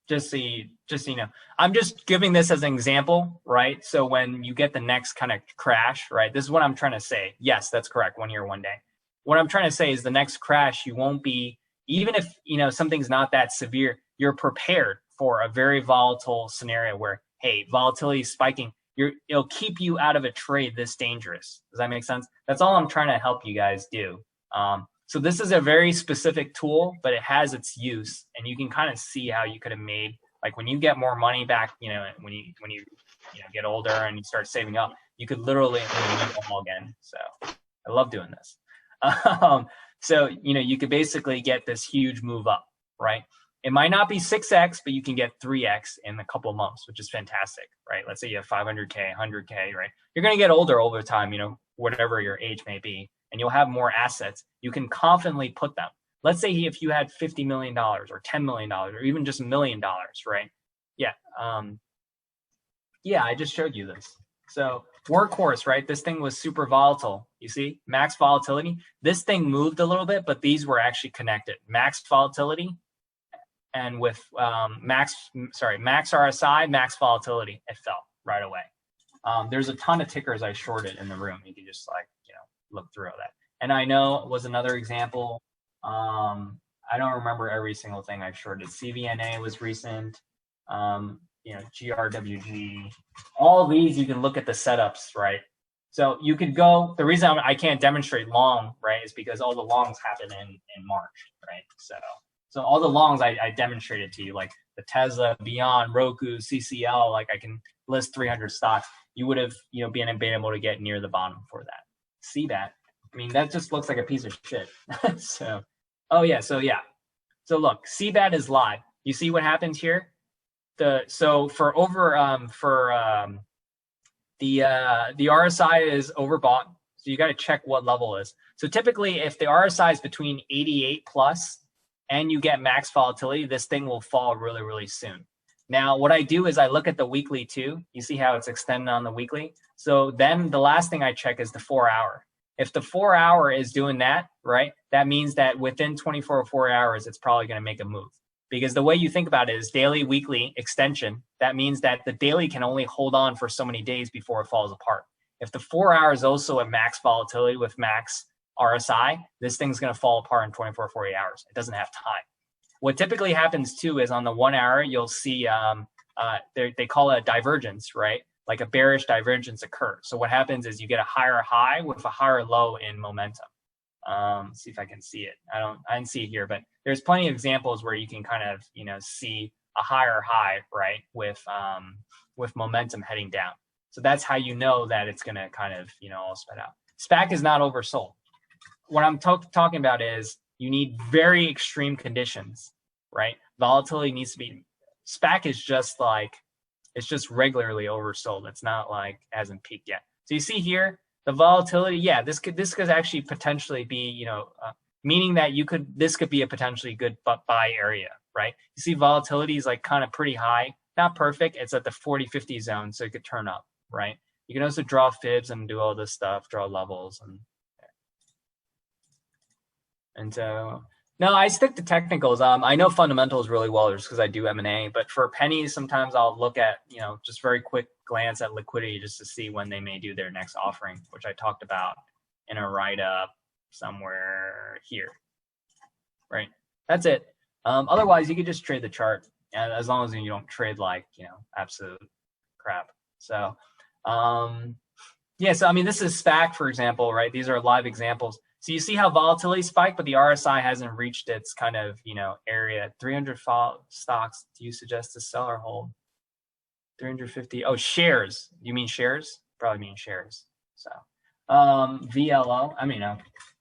just so you know, I'm just giving this as an example, right? So when you get the next kind of crash, right? This is what I'm trying to say. Yes, that's correct. 1 year, 1 day. What I'm trying to say is the next crash, you won't be, even if, something's not that severe, you're prepared for a very volatile scenario where, hey, volatility is spiking. It'll keep you out of a trade this dangerous. Does that make sense? That's all I'm trying to help you guys do. So this is a very specific tool, but it has its use, and you can kind of see how you could have made, like when you get more money back, when you get older and you start saving up, you could literally meet them all again. So I love doing this. So you could basically get this huge move up, right? It might not be 6x, but you can get 3x in a couple of months, which is fantastic, right? Let's say you have 500K, 100K, right? You're going to get older over time, whatever your age may be, and you'll have more assets. You can confidently put them. Let's say if you had $50 million or $10 million or even just $1 million, right? Yeah. Yeah, I just showed you this. So workhorse, right? This thing was super volatile. You see, max volatility. This thing moved a little bit, but these were actually connected. Max volatility. And with max RSI, max volatility, it fell right away. There's a ton of tickers I shorted in the room. You can just look through all that. And I know it was another example. I don't remember every single thing I've shorted. CVNA was recent. GRWG. All these you can look at the setups, right? So you could go. The reason I can't demonstrate long, right, is because all the longs happen in March, right? So all the longs I demonstrated to you, like the Tesla, Beyond, Roku, CCL, like I can list 300 stocks. You would have, been able to get near the bottom for that. CBAT, I mean, that just looks like a piece of shit. So look, CBAT is live. You see what happens here? The RSI is overbought. So you got to check what level is. So typically, if the RSI is between 88 plus, and you get max volatility, this thing will fall really, really soon. Now, what I do is I look at the weekly too. You see how it's extended on the weekly? So then the last thing I check is the 4 hour. If the 4 hour is doing that, right, that means that within 24 or 4 hours, it's probably going to make a move. Because the way you think about it is daily, weekly, extension. That means that the daily can only hold on for so many days before it falls apart. If the 4 hour is also at max volatility with max RSI, this thing's going to fall apart in 24, 48 hours. It doesn't have time. What typically happens too is on the 1 hour, you'll see, they call it a divergence, right? Like a bearish divergence occur. So what happens is you get a higher high with a higher low in momentum. See if I can see it. I didn't see it here, but there's plenty of examples where you can kind of, see a higher high, right? With momentum heading down. So that's how you know that it's going to kind of, all spread out. SPAC is not oversold. What I'm talking about is you need very extreme conditions, right? Volatility needs to be, SPAC is just like, it's just regularly oversold. It's not like it hasn't peaked yet. So you see here, the volatility, yeah, this could actually potentially be, meaning that this could be a potentially good buy area, right? You see volatility is like kind of pretty high, not perfect. It's at the 40-50 zone, so it could turn up, right? You can also draw fibs and do all this stuff, draw levels and so No, I stick to technicals. I know fundamentals really well just because I do M&A, but for pennies, sometimes I'll look at, just very quick glance at liquidity just to see when they may do their next offering, which I talked about in a write-up somewhere here, right? That's it. Otherwise, you could just trade the chart, and as long as you don't trade like, absolute crap. So, yeah, so I mean, this is SPAC, for example, right? These are live examples. So you see how volatility spiked, but the RSI hasn't reached its kind of, area. 300 stocks, do you suggest to sell or hold? 350, oh, shares. You mean shares? Probably mean shares. So, VLO, I mean,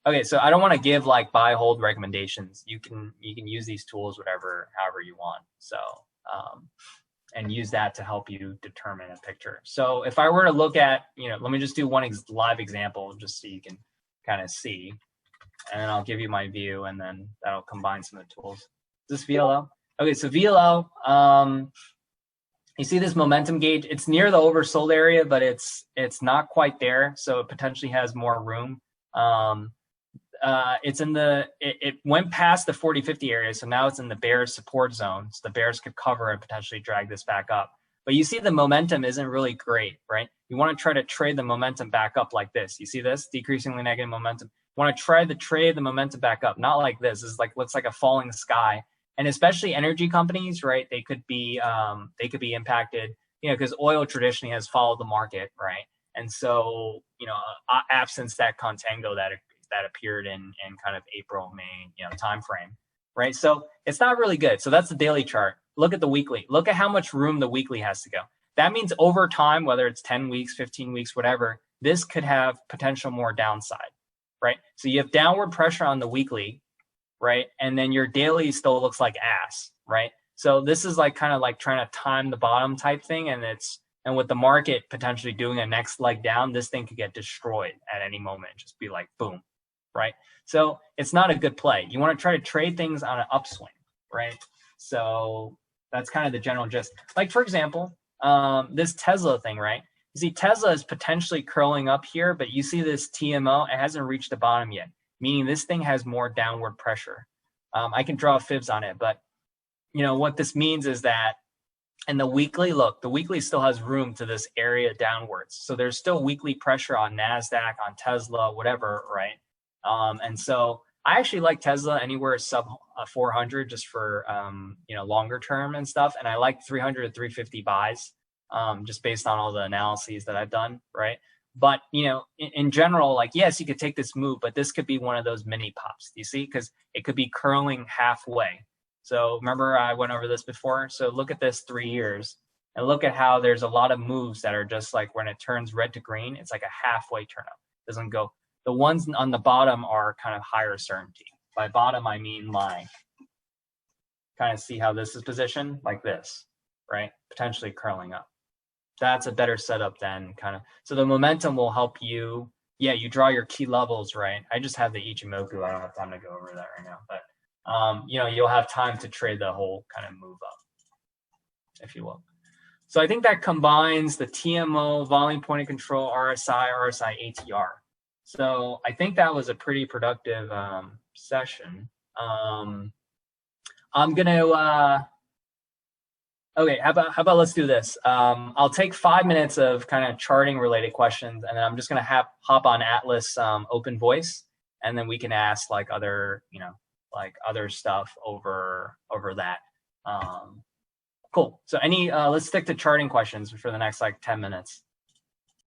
okay, so I don't want to give like buy, hold recommendations. You can use these tools, however you want. So, and use that to help you determine a picture. So if I were to look at, let me just do one live example just so you can kind of see, and then I'll give you my view, and then that'll combine some of the tools. Is this VLO? Okay, so VLO, you see this momentum gauge? It's near the oversold area, but it's not quite there, so it potentially has more room. It went past the 40-50 area, so now it's in the bears support zone. So the bears could cover and potentially drag this back up. But you see the momentum isn't really great, right? You want to try to trade the momentum back up like this. You see this decreasingly negative momentum. You want to try to trade the momentum back up, not like this. This is like looks like a falling sky. And especially energy companies, right? They could be impacted, because oil traditionally has followed the market, right? And so, absence that contango that appeared in kind of April, May, time frame, right? So it's not really good. So that's the daily chart. Look at the weekly. Look at how much room the weekly has to go. That means over time, whether it's 10 weeks, 15 weeks, whatever, this could have potential more downside, right? So you have downward pressure on the weekly, right? And then your daily still looks like ass, right? So this is like kind of like trying to time the bottom type thing, and with the market potentially doing a next leg down, this thing could get destroyed at any moment. Just be like boom, right? So it's not a good play. You want to try to trade things on an upswing, right? So that's kind of the general gist. Like, for example, this Tesla thing, right? You see Tesla is potentially curling up here, but you see this TMO, it hasn't reached the bottom yet, meaning this thing has more downward pressure. I can draw fibs on it, but what this means is that in the weekly, look, the weekly still has room to this area downwards. So there's still weekly pressure on NASDAQ, on Tesla, whatever, right? And so I actually like Tesla anywhere sub 400 just for, longer term and stuff. And I like 300 to 350 buys, just based on all the analyses that I've done, right? But, in general, like, yes, you could take this move, but this could be one of those mini pops, you see, because it could be curling halfway. So remember I went over this before. So look at this 3 years and look at how there's a lot of moves that are just like when it turns red to green, it's like a halfway turn up. It doesn't go. The ones on the bottom are kind of higher certainty. By bottom, I mean like, kind of see how this is positioned like this, right? Potentially curling up. That's a better setup than kind of, so the momentum will help you. Yeah, you draw your key levels, right? I just have the Ichimoku. I don't have time to go over that right now, but you'll have time to trade the whole kind of move up, if you will. So I think that combines the TMO, volume point of control, RSI, ATR. So I think that was a pretty productive session. I'm gonna okay. How about let's do this. I'll take 5 minutes of kind of charting related questions, and then I'm just gonna hop on Atlas Open Voice, and then we can ask like other other stuff over that. Cool. So let's stick to charting questions for the next like 10 minutes.